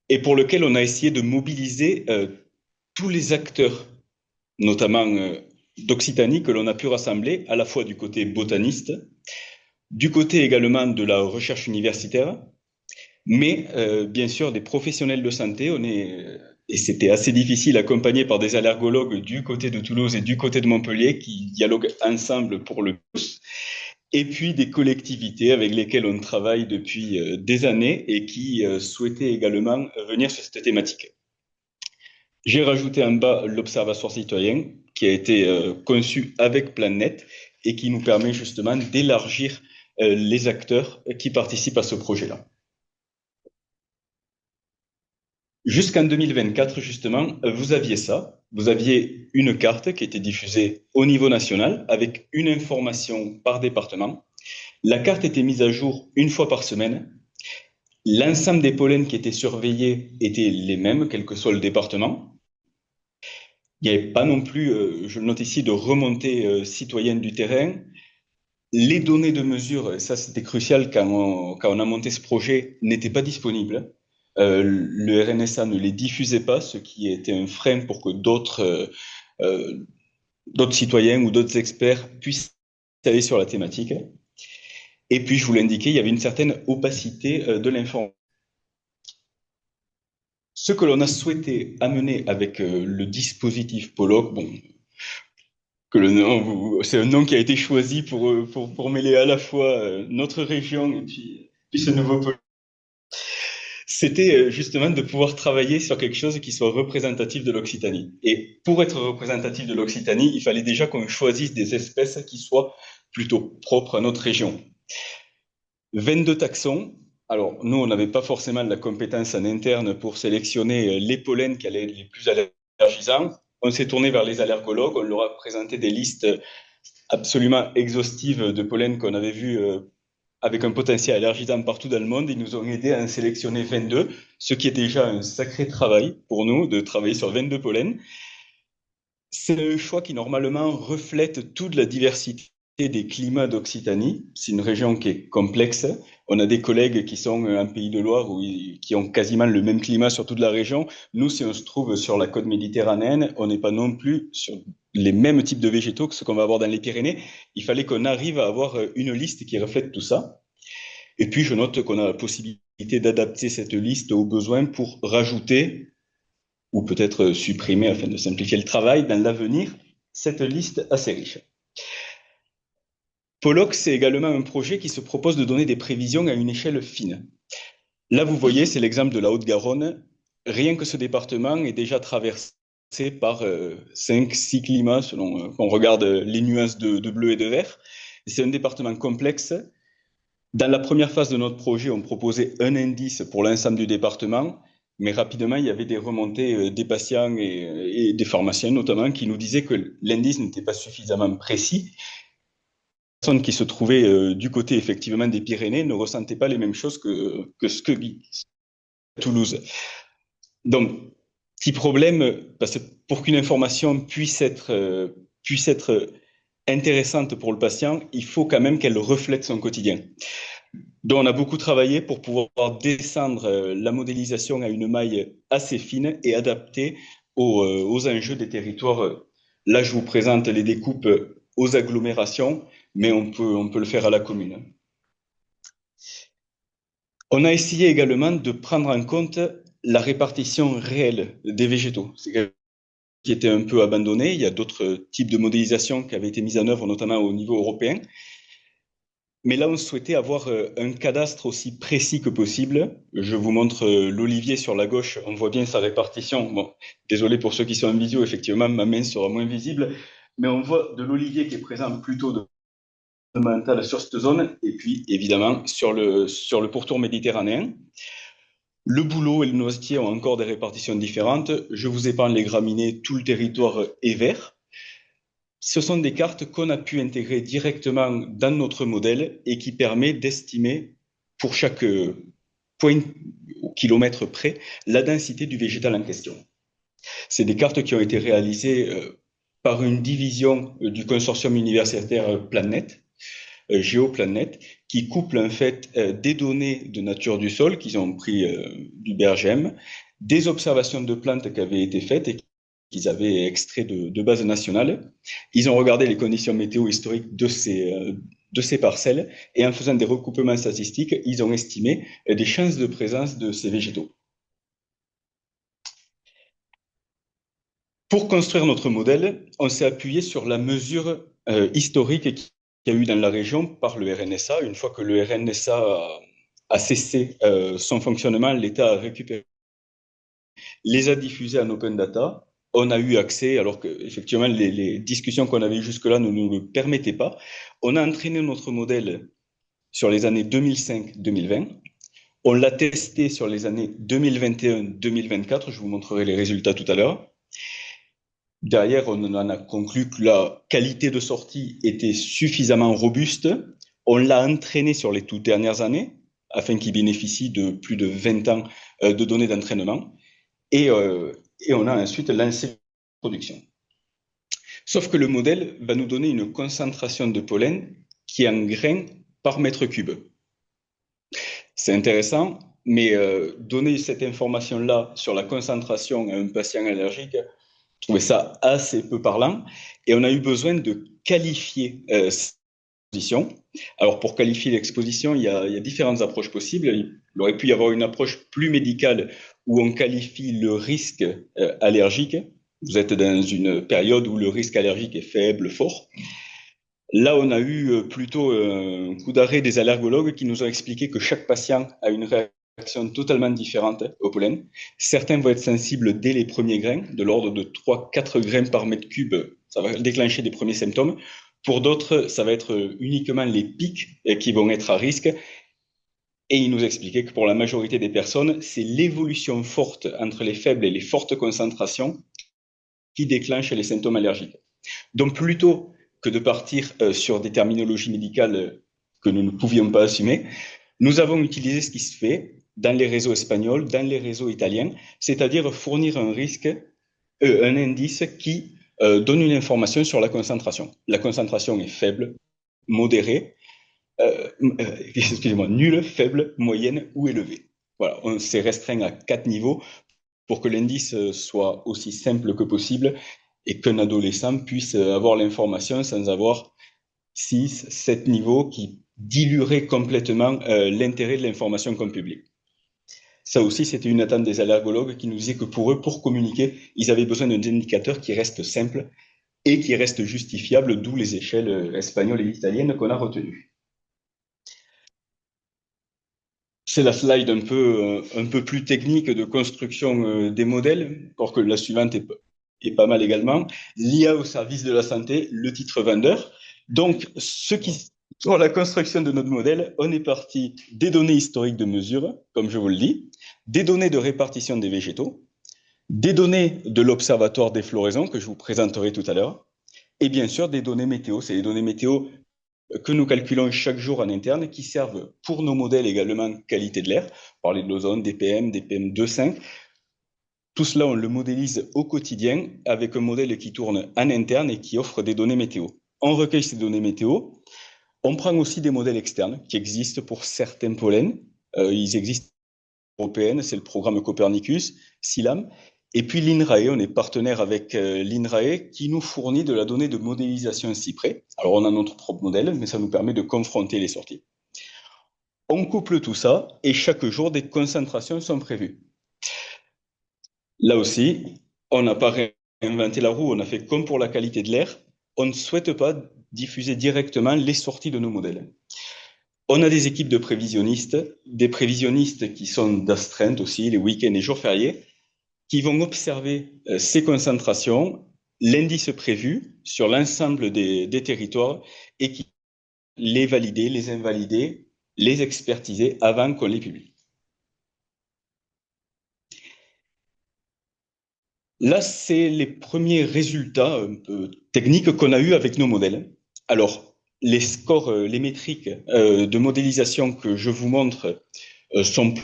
et pour lequel on a essayé de mobiliser tous les acteurs, notamment d'Occitanie, que l'on a pu rassembler, à la fois du côté botaniste, du côté également de la recherche universitaire, mais bien sûr des professionnels de santé. Et c'était assez difficile, accompagné par des allergologues du côté de Toulouse et du côté de Montpellier, qui dialoguent ensemble pour le plus. Et puis des collectivités avec lesquelles on travaille depuis des années et qui souhaitaient également venir sur cette thématique. J'ai rajouté en bas l'Observatoire citoyen qui a été conçu avec PlanNet et qui nous permet justement d'élargir les acteurs qui participent à ce projet-là. Jusqu'en 2024, justement, vous aviez ça. Vous aviez une carte qui était diffusée au niveau national avec une information par département. La carte était mise à jour une fois par semaine. L'ensemble des pollens qui étaient surveillés étaient les mêmes, quel que soit le département. Il n'y avait pas non plus, je le note ici, de remontée citoyenne du terrain. Les données de mesure, ça c'était crucial quand on a monté ce projet, n'étaient pas disponibles. Le RNSA ne les diffusait pas, ce qui était un frein pour que d'autres citoyens ou d'autres experts puissent aller sur la thématique. Et puis, je vous l'ai indiqué, il y avait une certaine opacité de l'information. Ce que l'on a souhaité amener avec le dispositif Pollock, bon, c'est un nom qui a été choisi pour mêler à la fois notre région et puis ce nouveau Pollock. C'était justement de pouvoir travailler sur quelque chose qui soit représentatif de l'Occitanie. Et pour être représentatif de l'Occitanie, il fallait déjà qu'on choisisse des espèces qui soient plutôt propres à notre région. 22 taxons. Alors, nous, on n'avait pas forcément la compétence en interne pour sélectionner les pollens qui allaient être les plus allergisants. On s'est tourné vers les allergologues, on leur a présenté des listes absolument exhaustives de pollens qu'on avait vues avec un potentiel allergisant partout dans le monde. Ils nous ont aidés à en sélectionner 22, ce qui est déjà un sacré travail pour nous de travailler sur 22 pollens. C'est un choix qui normalement reflète toute la diversité des climats d'Occitanie. C'est une région qui est complexe. On a des collègues qui sont en Pays de Loire qui ont quasiment le même climat sur toute la région. Nous, si on se trouve sur la côte méditerranéenne, on n'est pas non plus sur les mêmes types de végétaux que ce qu'on va avoir dans les Pyrénées. Il fallait qu'on arrive à avoir une liste qui reflète tout ça. Et puis, je note qu'on a la possibilité d'adapter cette liste aux besoins pour rajouter ou peut-être supprimer, afin de simplifier le travail, dans l'avenir, cette liste assez riche. Pollock, c'est également un projet qui se propose de donner des prévisions à une échelle fine. Là, vous voyez, c'est l'exemple de la Haute-Garonne. Rien que ce département est déjà traversé par 5-6 climats, selon qu'on regarde les nuances de bleu et de vert. C'est un département complexe. Dans la première phase de notre projet, on proposait un indice pour l'ensemble du département, mais rapidement, il y avait des remontées des patients et des pharmaciens notamment qui nous disaient que l'indice n'était pas suffisamment précis. Les personnes qui se trouvaient du côté effectivement des Pyrénées ne ressentaient pas les mêmes choses que ce que Toulouse. Donc, petit problème, parce que pour qu'une information puisse être intéressante pour le patient, il faut quand même qu'elle reflète son quotidien. Donc, on a beaucoup travaillé pour pouvoir descendre la modélisation à une maille assez fine et adaptée aux enjeux des territoires. Là, je vous présente les découpes aux agglomérations, mais on peut le faire à la commune. On a essayé également de prendre en compte la répartition réelle des végétaux. C'est quelque chose qui était un peu abandonné. Il y a d'autres types de modélisation qui avaient été mises en œuvre, notamment au niveau européen. Mais là, on souhaitait avoir un cadastre aussi précis que possible. Je vous montre l'olivier sur la gauche. On voit bien sa répartition. Bon, désolé pour ceux qui sont en visio, effectivement, ma main sera moins visible. Mais on voit de l'olivier qui est présent plutôt de mental sur cette zone, et puis évidemment sur le pourtour méditerranéen. Le bouleau et le noisetier ont encore des répartitions différentes. Je vous épargne les graminées, tout le territoire est vert. Ce sont des cartes qu'on a pu intégrer directement dans notre modèle et qui permet d'estimer pour chaque point au kilomètre près la densité du végétal en question. C'est des cartes qui ont été réalisées par une division du consortium universitaire PlanNet, GeoPlanNet, qui couple en fait des données de nature du sol qu'ils ont pris du BRGM, des observations de plantes qui avaient été faites et qu'ils avaient extrait de bases nationales. Ils ont regardé les conditions météo historiques de ces parcelles et en faisant des recoupements statistiques, ils ont estimé des chances de présence de ces végétaux. Pour construire notre modèle, on s'est appuyé sur la mesure historique qu'il y a eu dans la région par le RNSA. Une fois que le RNSA a cessé son fonctionnement, l'État a récupéré, les a diffusés en open data. On a eu accès, alors que effectivement les discussions qu'on avait jusque-là ne nous le permettaient pas. On a entraîné notre modèle sur les années 2005-2020. On l'a testé sur les années 2021-2024. Je vous montrerai les résultats tout à l'heure. Derrière, on en a conclu que la qualité de sortie était suffisamment robuste. On l'a entraîné sur les toutes dernières années, afin qu'il bénéficie de plus de 20 ans de données d'entraînement. Et on a ensuite lancé la production. Sauf que le modèle va nous donner une concentration de pollen qui est en grains par mètre cube. C'est intéressant, mais donner cette information-là sur la concentration à un patient allergique, je trouvais ça assez peu parlant. Et on a eu besoin de qualifier Alors, pour qualifier l'exposition, il y a différentes approches possibles. Il aurait pu y avoir une approche plus médicale où on qualifie le risque allergique. Vous êtes dans une période où le risque allergique est faible, fort. Là, on a eu plutôt un coup d'arrêt des allergologues qui nous ont expliqué que chaque patient a une réaction totalement différente au pollen. Certains vont être sensibles dès les premiers grains, de l'ordre de 3-4 grains par mètre cube. Ça va déclencher des premiers symptômes. Pour d'autres, ça va être uniquement les pics qui vont être à risque. Et il nous expliquait que pour la majorité des personnes, c'est l'évolution forte entre les faibles et les fortes concentrations qui déclenche les symptômes allergiques. Donc, plutôt que de partir sur des terminologies médicales que nous ne pouvions pas assumer, nous avons utilisé ce qui se fait dans les réseaux espagnols, dans les réseaux italiens, c'est-à-dire fournir un indice qui donne une information sur la concentration. La concentration est faible, modérée, nulle, faible, moyenne ou élevée. Voilà, on s'est restreint à 4 niveaux pour que l'indice soit aussi simple que possible et qu'un adolescent puisse avoir l'information sans avoir 6, 7 niveaux qui dilueraient complètement l'intérêt de l'information comme public. Ça aussi, c'était une attente des allergologues qui nous disaient que pour eux, pour communiquer, ils avaient besoin d'un indicateur qui reste simple et qui reste justifiable, d'où les échelles espagnoles et italiennes qu'on a retenues. C'est la slide un peu plus technique de construction des modèles, pour que la suivante est pas mal également. L'IA au service de la santé, le titre vendeur. Donc, pour la construction de notre modèle, on est parti des données historiques de mesure, comme je vous le dis, des données de répartition des végétaux, des données de l'Observatoire des floraisons, que je vous présenterai tout à l'heure, et bien sûr des données météo. C'est les données météo que nous calculons chaque jour en interne, qui servent pour nos modèles également qualité de l'air, parler de l'ozone, des PM2,5. Tout cela, on le modélise au quotidien avec un modèle qui tourne en interne et qui offre des données météo. On recueille ces données météo. On prend aussi des modèles externes qui existent pour certains pollens. Ils existent européennes, c'est le programme Copernicus, SILAM. Et puis l'INRAE, on est partenaire avec l'INRAE qui nous fournit de la donnée de modélisation Cyprès. Alors on a notre propre modèle, mais ça nous permet de confronter les sorties. On couple tout ça et chaque jour des concentrations sont prévues. Là aussi, on n'a pas réinventé la roue, on a fait comme pour la qualité de l'air. On ne souhaite pas diffuser directement les sorties de nos modèles. On a des équipes de prévisionnistes, des prévisionnistes qui sont d'astreinte aussi, les week-ends et jours fériés, qui vont observer ces concentrations, l'indice prévu sur l'ensemble des territoires et qui les valider, les invalider, les expertiser avant qu'on les publie. Là, c'est les premiers résultats un peu techniques qu'on a eus avec nos modèles. Alors, les scores, les métriques de modélisation que je vous montre sont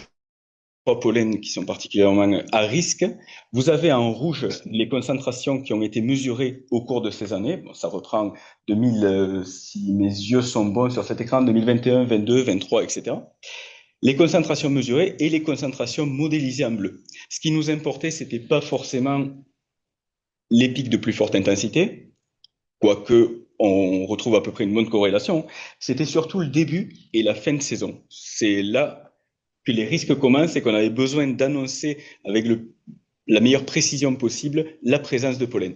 pollen qui sont particulièrement à risque. Vous avez en rouge les concentrations qui ont été mesurées au cours de ces années. Bon, ça reprend 2000, si mes yeux sont bons sur cet écran, 2021, 22, 23, etc. Les concentrations mesurées et les concentrations modélisées en bleu. Ce qui nous importait, c'était pas forcément les pics de plus forte intensité, quoique on retrouve à peu près une bonne corrélation. C'était surtout le début et la fin de saison. C'est là que les risques commencent et qu'on avait besoin d'annoncer avec la meilleure précision possible la présence de pollen.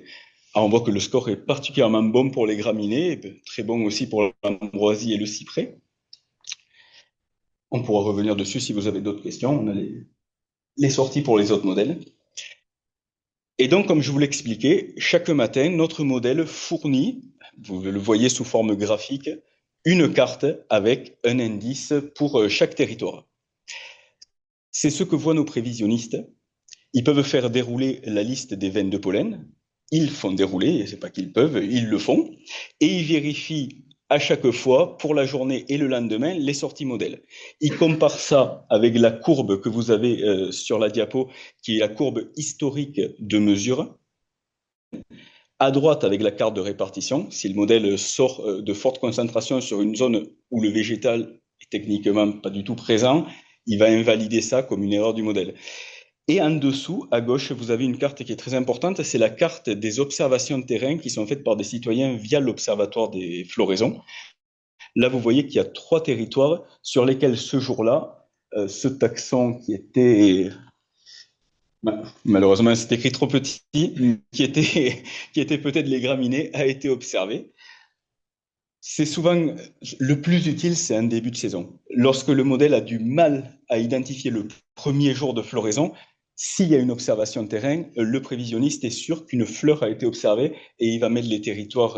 Alors on voit que le score est particulièrement bon pour les graminées, et très bon aussi pour l'ambroisie et le cyprès. On pourra revenir dessus si vous avez d'autres questions. On a les sorties pour les autres modèles. Et donc, comme je vous l'expliquais, chaque matin, notre modèle fournit, vous le voyez sous forme graphique, une carte avec un indice pour chaque territoire. C'est ce que voient nos prévisionnistes. Ils peuvent faire dérouler la liste des veines de pollen. Ils font dérouler, c'est pas qu'ils peuvent, ils le font. Et ils vérifient à chaque fois, pour la journée et le lendemain, les sorties modèles. Ils comparent ça avec la courbe que vous avez sur la diapo, qui est la courbe historique de mesure. À droite, avec la carte de répartition, si le modèle sort de forte concentration sur une zone où le végétal est techniquement pas du tout présent, il va invalider ça comme une erreur du modèle. Et en dessous, à gauche, vous avez une carte qui est très importante, c'est la carte des observations de terrain qui sont faites par des citoyens via l'Observatoire des floraisons. Là, vous voyez qu'il y a 3 territoires sur lesquels ce jour-là, ce taxon qui était, malheureusement c'est écrit trop petit, qui était peut-être les graminées, a été observé. C'est souvent le plus utile, c'est un début de saison. Lorsque le modèle a du mal à identifier le premier jour de floraison, s'il y a une observation de terrain, le prévisionniste est sûr qu'une fleur a été observée et il va mettre les territoires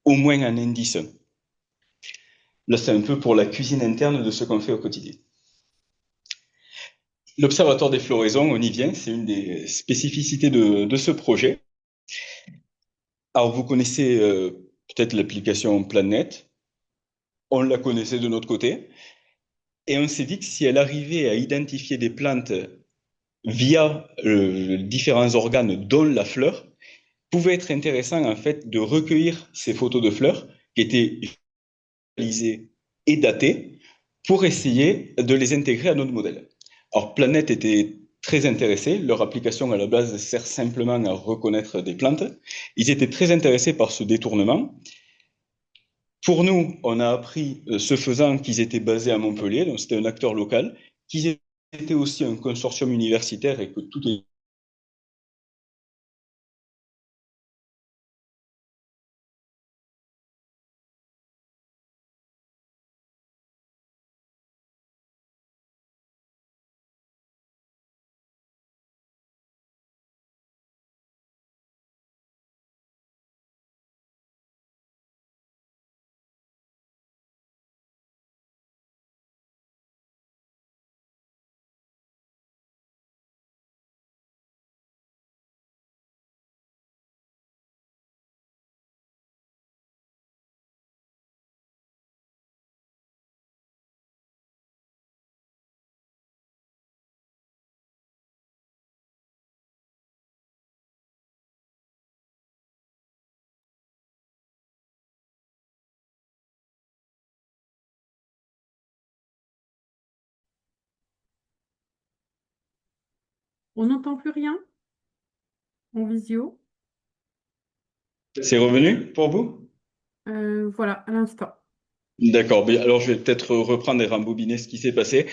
au moins un indice. Là, c'est un peu pour la cuisine interne de ce qu'on fait au quotidien. L'observatoire des floraisons, on y vient, c'est une des spécificités de ce projet. Alors, vous connaissez peut-être l'application Planète, on la connaissait de notre côté, et on s'est dit que si elle arrivait à identifier des plantes via différents organes, dont la fleur, pouvait être intéressant en fait de recueillir ces photos de fleurs qui étaient réalisées et datées pour essayer de les intégrer à notre modèle. Alors Planète était très intéressés, leur application à la base sert simplement à reconnaître des plantes. Ils étaient très intéressés par ce détournement. Pour nous, on a appris, ce faisant, qu'ils étaient basés à Montpellier, donc c'était un acteur local, qu'ils étaient aussi un consortium universitaire et que tout est On n'entend plus rien en visio. C'est revenu pour vous? Voilà, à l'instant. D'accord, mais alors je vais peut-être reprendre et rembobiner ce qui s'est passé.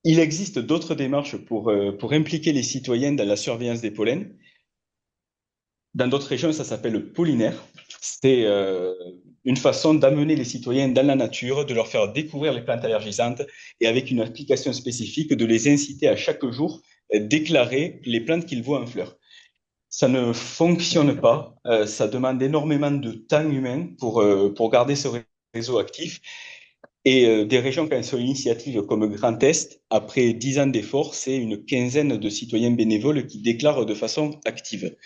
Il existe d'autres démarches pour impliquer les citoyens dans la surveillance des pollens. Dans d'autres régions, ça s'appelle le pollinaire. C'est une façon d'amener les citoyens dans la nature, de leur faire découvrir les plantes allergisantes et avec une application spécifique, de les inciter à chaque jour déclarer les plantes qu'ils voient en fleurs. Ça ne fonctionne pas, ça demande énormément de temps humain pour garder ce réseau actif. Et des régions qui ont une initiative comme Grand Est, après 10 ans d'efforts, c'est une quinzaine de citoyens bénévoles qui déclarent de façon active.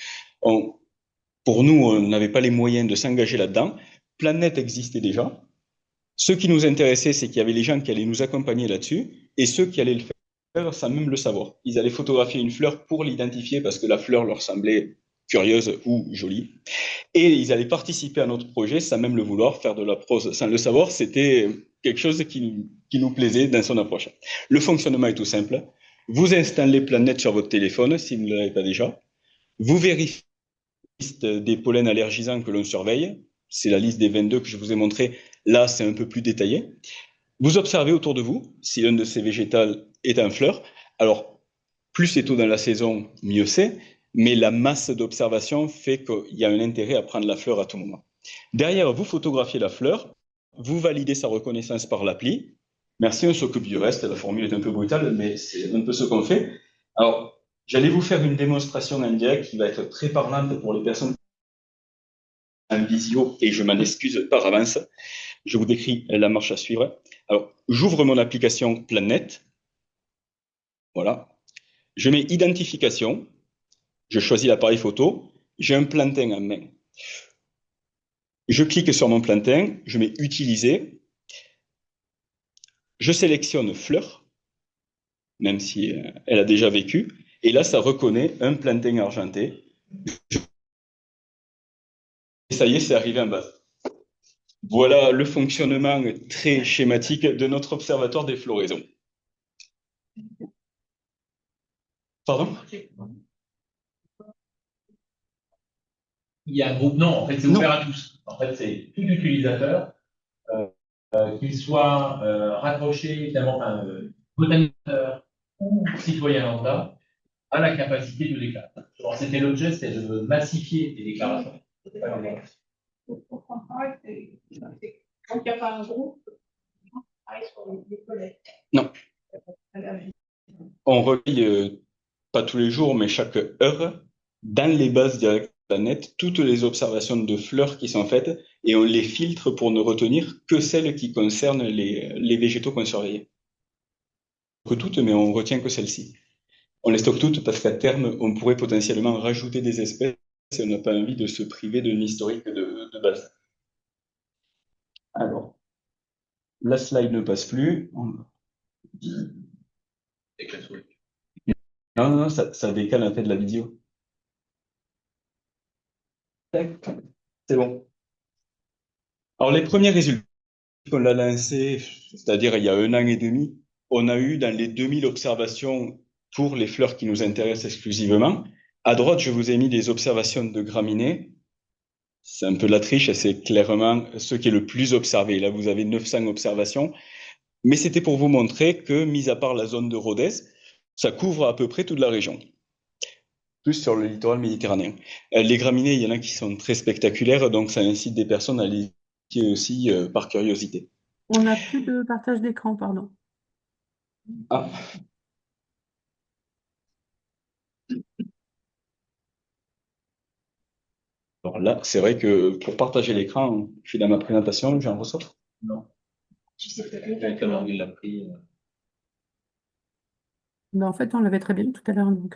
Pour nous, on n'avait pas les moyens de s'engager là-dedans. Planète existait déjà. Ce qui nous intéressait, c'est qu'il y avait les gens qui allaient nous accompagner là-dessus et ceux qui allaient le faire sans même le savoir. Ils allaient photographier une fleur pour l'identifier parce que la fleur leur semblait curieuse ou jolie. Et ils allaient participer à notre projet sans même le vouloir, faire de la prose sans le savoir. C'était quelque chose qui nous plaisait dans son approche. Le fonctionnement est tout simple. Vous installez Planète sur votre téléphone, si vous ne l'avez pas déjà. Vous vérifiez la liste des pollens allergisants que l'on surveille. C'est la liste des 22 que je vous ai montré. Là, c'est un peu plus détaillé. Vous observez autour de vous si l'un de ces végétales est en fleur. Alors, plus c'est tôt dans la saison, mieux c'est. Mais la masse d'observation fait qu'il y a un intérêt à prendre la fleur à tout moment. Derrière, vous photographiez la fleur, vous validez sa reconnaissance par l'appli. Merci, on s'occupe du reste. La formule est un peu brutale, mais c'est un peu ce qu'on fait. Alors, j'allais vous faire une démonstration en direct qui va être très parlante pour les personnes en visio, et je m'en excuse par avance. Je vous décris la marche à suivre. Alors, j'ouvre mon application Planète. Voilà. Je mets identification. Je choisis l'appareil photo, j'ai un plantain en main. Je clique sur mon plantain, je mets utiliser, je sélectionne fleur, même si elle a déjà vécu, et là ça reconnaît un plantain argenté. Et ça y est, c'est arrivé en bas. Voilà le fonctionnement très schématique de notre observatoire des floraisons. Pardon ? Il y a un groupe, non, en fait, c'est ouvert à tous. En fait, c'est tout utilisateur qu'ils soient raccrochés, évidemment, botanisateurs ou citoyens lambda, à la capacité de déclarer. Alors, c'était l'objet, c'était de massifier les déclarations. Je comprends pas que quand il n'y a pas un groupe, on travaille sur les collègues. Non. On relie, pas tous les jours, mais chaque heure, dans les bases directes de la planète, toutes les observations de fleurs qui sont faites, et on les filtre pour ne retenir que celles qui concernent les végétaux qu'on surveille. Que toutes, mais on retient que celles-ci. On les stocke toutes parce qu'à terme, on pourrait potentiellement rajouter des espèces et on n'a pas envie de se priver d'un historique de base. Alors, la slide ne passe plus. Non, non, ça décale un peu de la vidéo. Tac, c'est bon. Alors, les premiers résultats qu'on a lancés, c'est-à-dire il y a 1 an et demi, on a eu dans les 2000 observations pour les fleurs qui nous intéressent exclusivement. À droite, je vous ai mis des observations de graminées. C'est un peu de la triche, c'est clairement ce qui est le plus observé. Là, vous avez 900 observations. Mais c'était pour vous montrer que, mis à part la zone de Rodez, ça couvre à peu près toute la région. Plus sur le littoral méditerranéen. Les graminées, il y en a qui sont très spectaculaires, donc ça incite des personnes à les étudier aussi par curiosité. On n'a plus de partage d'écran, pardon. Ah. Alors là, c'est vrai que pour partager l'écran, je suis dans ma présentation, j'en ressors. Non. Je sais pas. Comment il l'a pris. Ben, en fait, on l'avait très bien tout à l'heure, donc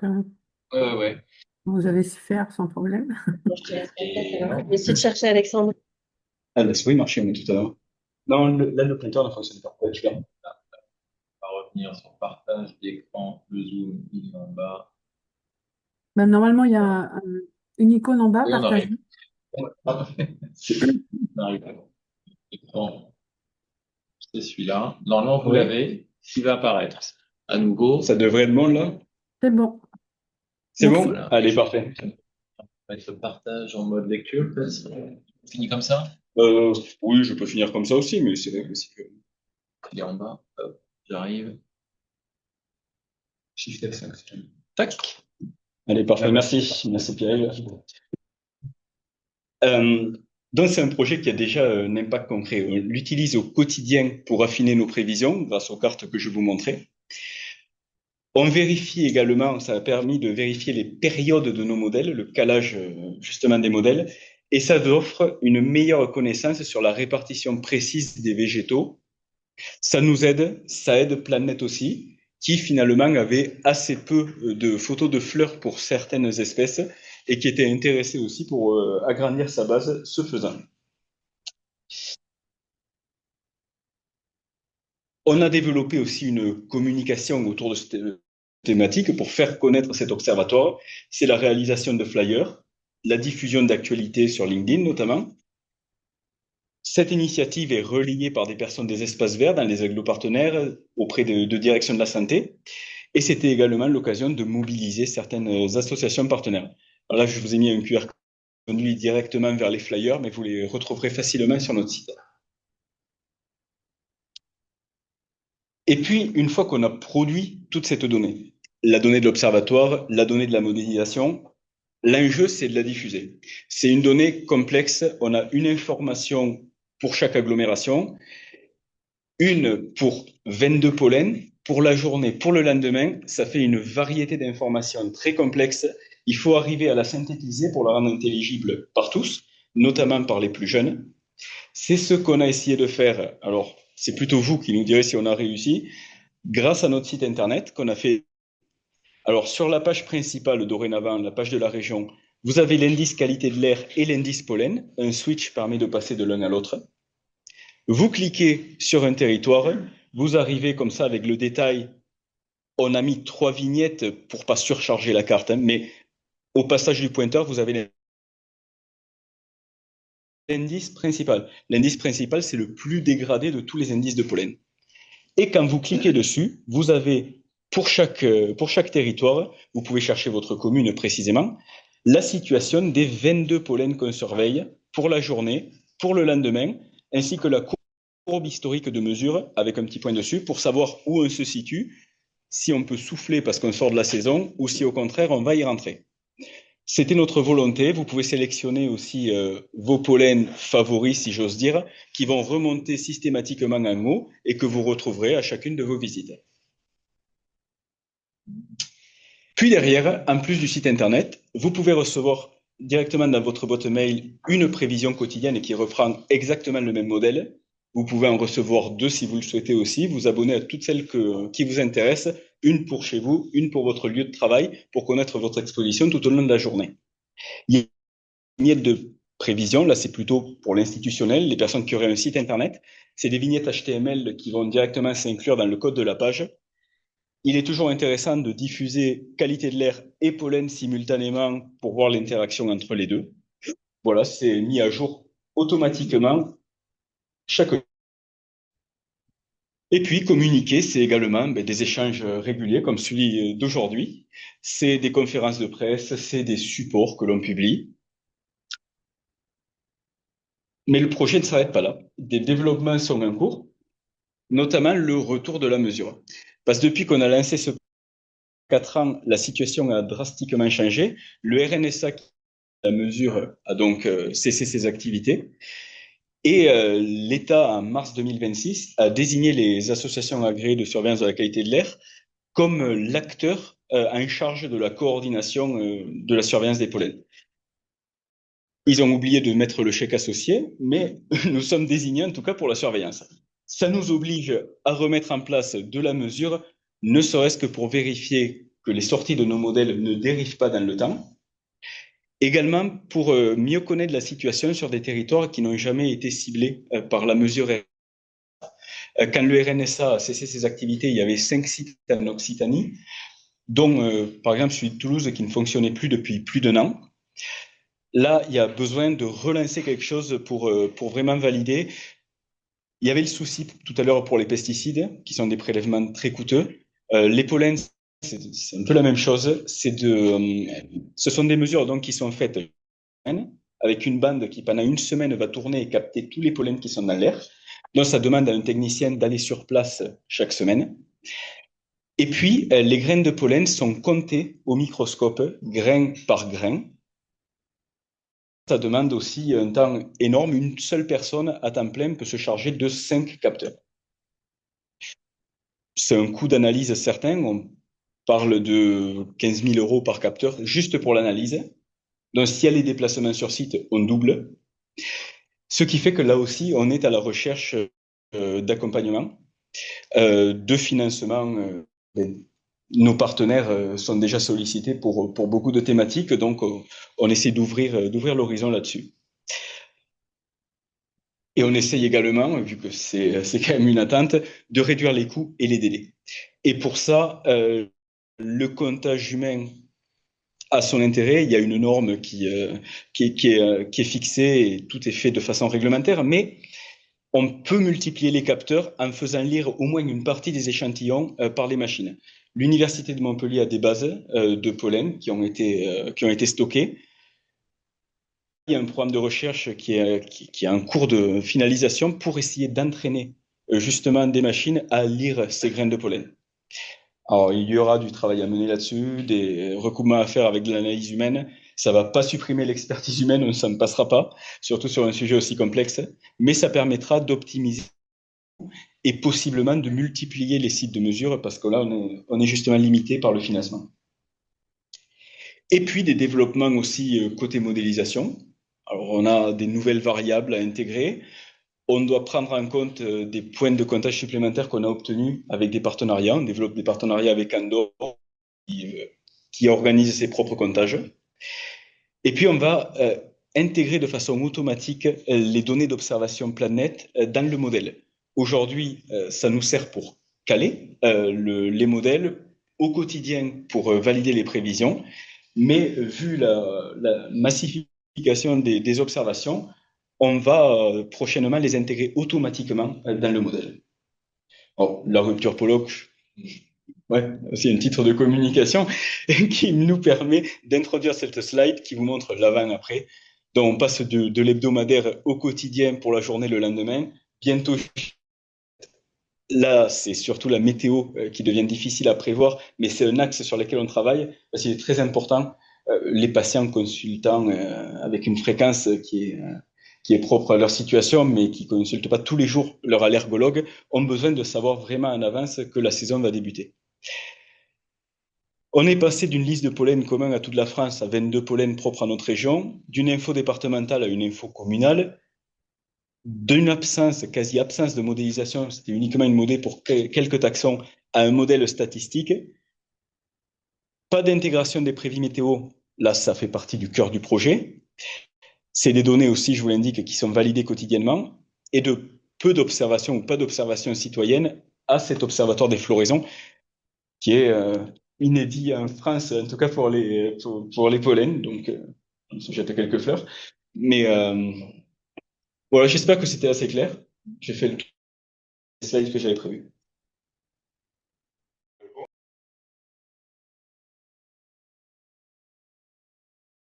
Ouais. vous avez su faire sans problème. Je te laisse passer, c'est bon. Essaye de chercher Alexandre. Ah, la souris marchait, mais tout à l'heure. Non, là, le pointeur ne fonctionne pas. Je vais- On va revenir sur partage d'écran, le zoom, il est en bas. Ben, normalement, il y a une icône en bas, Oui, on partagée. arrive. On arrive. Écran, c'est celui-là. Normalement, vous Oui. l'avez. S'il va apparaître à nouveau. Ça devrait être bon, là? C'est bon. C'est Merci. bon? Voilà. Allez, parfait. On va mettre le partage en mode lecture, peut-être. On finit comme ça. Oui, je peux finir comme ça aussi, mais c'est vrai aussi que... Il est en bas. Hop, j'arrive. Shift F5. Tac. Allez, parfait, merci. Merci Pierre. Donc, c'est un projet qui a déjà un impact concret. On l'utilise au quotidien pour affiner nos prévisions grâce aux cartes que je vous montrais. On vérifie également, ça a permis de vérifier les périodes de nos modèles, le calage justement des modèles, et ça offre une meilleure connaissance sur la répartition précise des végétaux. Ça nous aide, ça aide Planète aussi, qui finalement avait assez peu de photos de fleurs pour certaines espèces et qui était intéressé aussi pour agrandir sa base, ce faisant. On a développé aussi une communication autour de cette thématique pour faire connaître cet observatoire. C'est la réalisation de flyers, la diffusion d'actualités sur LinkedIn notamment. Cette initiative est relayée par des personnes des espaces verts dans les agglo-partenaires auprès de direction de la santé. Et c'était également l'occasion de mobiliser certaines associations partenaires. Alors là, je vous ai mis un QR code qui conduit directement vers les flyers, mais vous les retrouverez facilement sur notre site. Et puis, une fois qu'on a produit toute cette donnée, la donnée de l'observatoire, la donnée de la modélisation, l'enjeu, c'est de la diffuser. C'est une donnée complexe. On a une information pour chaque agglomération, une pour 22 pollens, pour la journée, pour le lendemain. Ça fait une variété d'informations très complexes. Il faut arriver à la synthétiser pour la rendre intelligible par tous, notamment par les plus jeunes. C'est ce qu'on a essayé de faire. Alors, c'est plutôt vous qui nous direz si on a réussi, grâce à notre site internet qu'on a fait. Alors, sur la page principale, dorénavant, la page de la région, vous avez l'indice qualité de l'air et l'indice pollen. Un switch permet de passer de l'un à l'autre. Vous cliquez sur un territoire, vous arrivez comme ça avec le détail. On a mis 3 vignettes pour pas surcharger la carte, hein, mais au passage du pointeur, vous avez l'indice principal. L'indice principal, c'est le plus dégradé de tous les indices de pollen. Et quand vous cliquez dessus, vous avez, pour chaque territoire, vous pouvez chercher votre commune précisément, la situation des 22 pollens qu'on surveille pour la journée, pour le lendemain, ainsi que la courbe courbe historique de mesure avec un petit point dessus pour savoir où on se situe, si on peut souffler parce qu'on sort de la saison ou si au contraire on va y rentrer. C'était notre volonté. Vous pouvez sélectionner aussi vos pollens favoris, si j'ose dire, qui vont remonter systématiquement en haut et que vous retrouverez à chacune de vos visites. Puis derrière, en plus du site internet, vous pouvez recevoir directement dans votre boîte mail une prévision quotidienne qui reprend exactement le même modèle. Vous pouvez en recevoir 2 si vous le souhaitez aussi, vous abonner à toutes celles qui vous intéressent, une pour chez vous, une pour votre lieu de travail, pour connaître votre exposition tout au long de la journée. Il y a une vignette de prévision, là c'est plutôt pour l'institutionnel, les personnes qui auraient un site internet. C'est des vignettes HTML qui vont directement s'inclure dans le code de la page. Il est toujours intéressant de diffuser qualité de l'air et pollen simultanément pour voir l'interaction entre les deux. Voilà, c'est mis à jour automatiquement chaque. Et puis communiquer, c'est également des échanges réguliers comme celui d'aujourd'hui. C'est des conférences de presse, c'est des supports que l'on publie. Mais le projet ne s'arrête pas là. Des développements sont en cours, notamment le retour de la mesure. Parce que depuis qu'on a lancé ce 4 ans, la situation a drastiquement changé. Le RNSA, la mesure, a donc cessé ses activités. Et l'État, en mars 2026, a désigné les associations agréées de surveillance de la qualité de l'air comme l'acteur en charge de la coordination de la surveillance des pollens. Ils ont oublié de mettre le chèque associé, mais nous sommes désignés en tout cas pour la surveillance. Ça nous oblige à remettre en place de la mesure, ne serait-ce que pour vérifier que les sorties de nos modèles ne dérivent pas dans le temps. Également pour mieux connaître la situation sur des territoires qui n'ont jamais été ciblés par la mesure. Quand le RNSA a cessé ses activités, il y avait 5 sites en Occitanie, dont par exemple celui de Toulouse qui ne fonctionnait plus depuis plus d'1 an. Là, il y a besoin de relancer quelque chose pour vraiment valider. Il y avait le souci tout à l'heure pour les pesticides, qui sont des prélèvements très coûteux. Les pollens, c'est un peu la même chose. Ce sont des mesures donc, qui sont faites avec une bande qui, pendant une semaine, va tourner et capter tous les pollens qui sont dans l'air. Donc, ça demande à un technicien d'aller sur place chaque semaine. Et puis, les graines de pollen sont comptées au microscope, grain par grain. Ça demande aussi un temps énorme. Une seule personne à temps plein peut se charger de 5 capteurs. C'est un coût d'analyse certain. On parle de 15 000 € par capteur juste pour l'analyse. Donc, s'il y a les déplacements sur site, on double. Ce qui fait que là aussi, on est à la recherche d'accompagnement, de financement. Nos partenaires sont déjà sollicités pour beaucoup de thématiques, donc on essaie d'ouvrir l'horizon là-dessus. Et on essaye également, vu que c'est quand même une attente, de réduire les coûts et les délais. Et pour ça, le comptage humain a son intérêt. Il y a une norme qui est fixée et tout est fait de façon réglementaire, mais on peut multiplier les capteurs en faisant lire au moins une partie des échantillons par les machines. L'Université de Montpellier a des bases de pollen qui ont été stockées. Il y a un programme de recherche qui est en cours de finalisation pour essayer d'entraîner justement des machines à lire ces graines de pollen. Alors, il y aura du travail à mener là-dessus, des recoupements à faire avec de l'analyse humaine. Ça ne va pas supprimer l'expertise humaine, ça ne passera pas, surtout sur un sujet aussi complexe, mais ça permettra d'optimiser et possiblement de multiplier les sites de mesure parce que là, on est justement limité par le financement. Et puis des développements aussi côté modélisation. Alors, on a des nouvelles variables à intégrer. On doit prendre en compte des points de comptage supplémentaires qu'on a obtenus avec des partenariats. On développe des partenariats avec Andorre qui organise ses propres comptages. Et puis, on va intégrer de façon automatique les données d'observation planète dans le modèle. Aujourd'hui, ça nous sert pour caler les modèles au quotidien pour valider les prévisions. Mais vu la massification des observations, on va prochainement les intégrer automatiquement dans le modèle. Alors, la rupture Pollock, c'est un titre de communication qui nous permet d'introduire cette slide qui vous montre l'avant-après. Donc, on passe de l'hebdomadaire au quotidien pour la journée le lendemain. Bientôt, Là, c'est surtout la météo qui devient difficile à prévoir, mais c'est un axe sur lequel on travaille parce qu'il est très important. Les patients consultant avec une fréquence qui est propre à leur situation, mais qui consultent pas tous les jours leur allergologue, ont besoin de savoir vraiment en avance que la saison va débuter. On est passé d'une liste de pollen commun à toute la France à 22 pollens propres à notre région, d'une info départementale à une info communale, d'une absence, quasi-absence de modélisation, c'était uniquement une modée pour quelques taxons, à un modèle statistique. Pas d'intégration des prévis météo, là ça fait partie du cœur du projet. C'est des données aussi, je vous l'indique, qui sont validées quotidiennement, et de peu d'observations ou pas d'observations citoyennes à cet observatoire des floraisons, qui est inédit en France, en tout cas pour les pollens, donc on se jette quelques fleurs. Mais voilà, j'espère que c'était assez clair. J'ai fait le slide que j'avais prévu.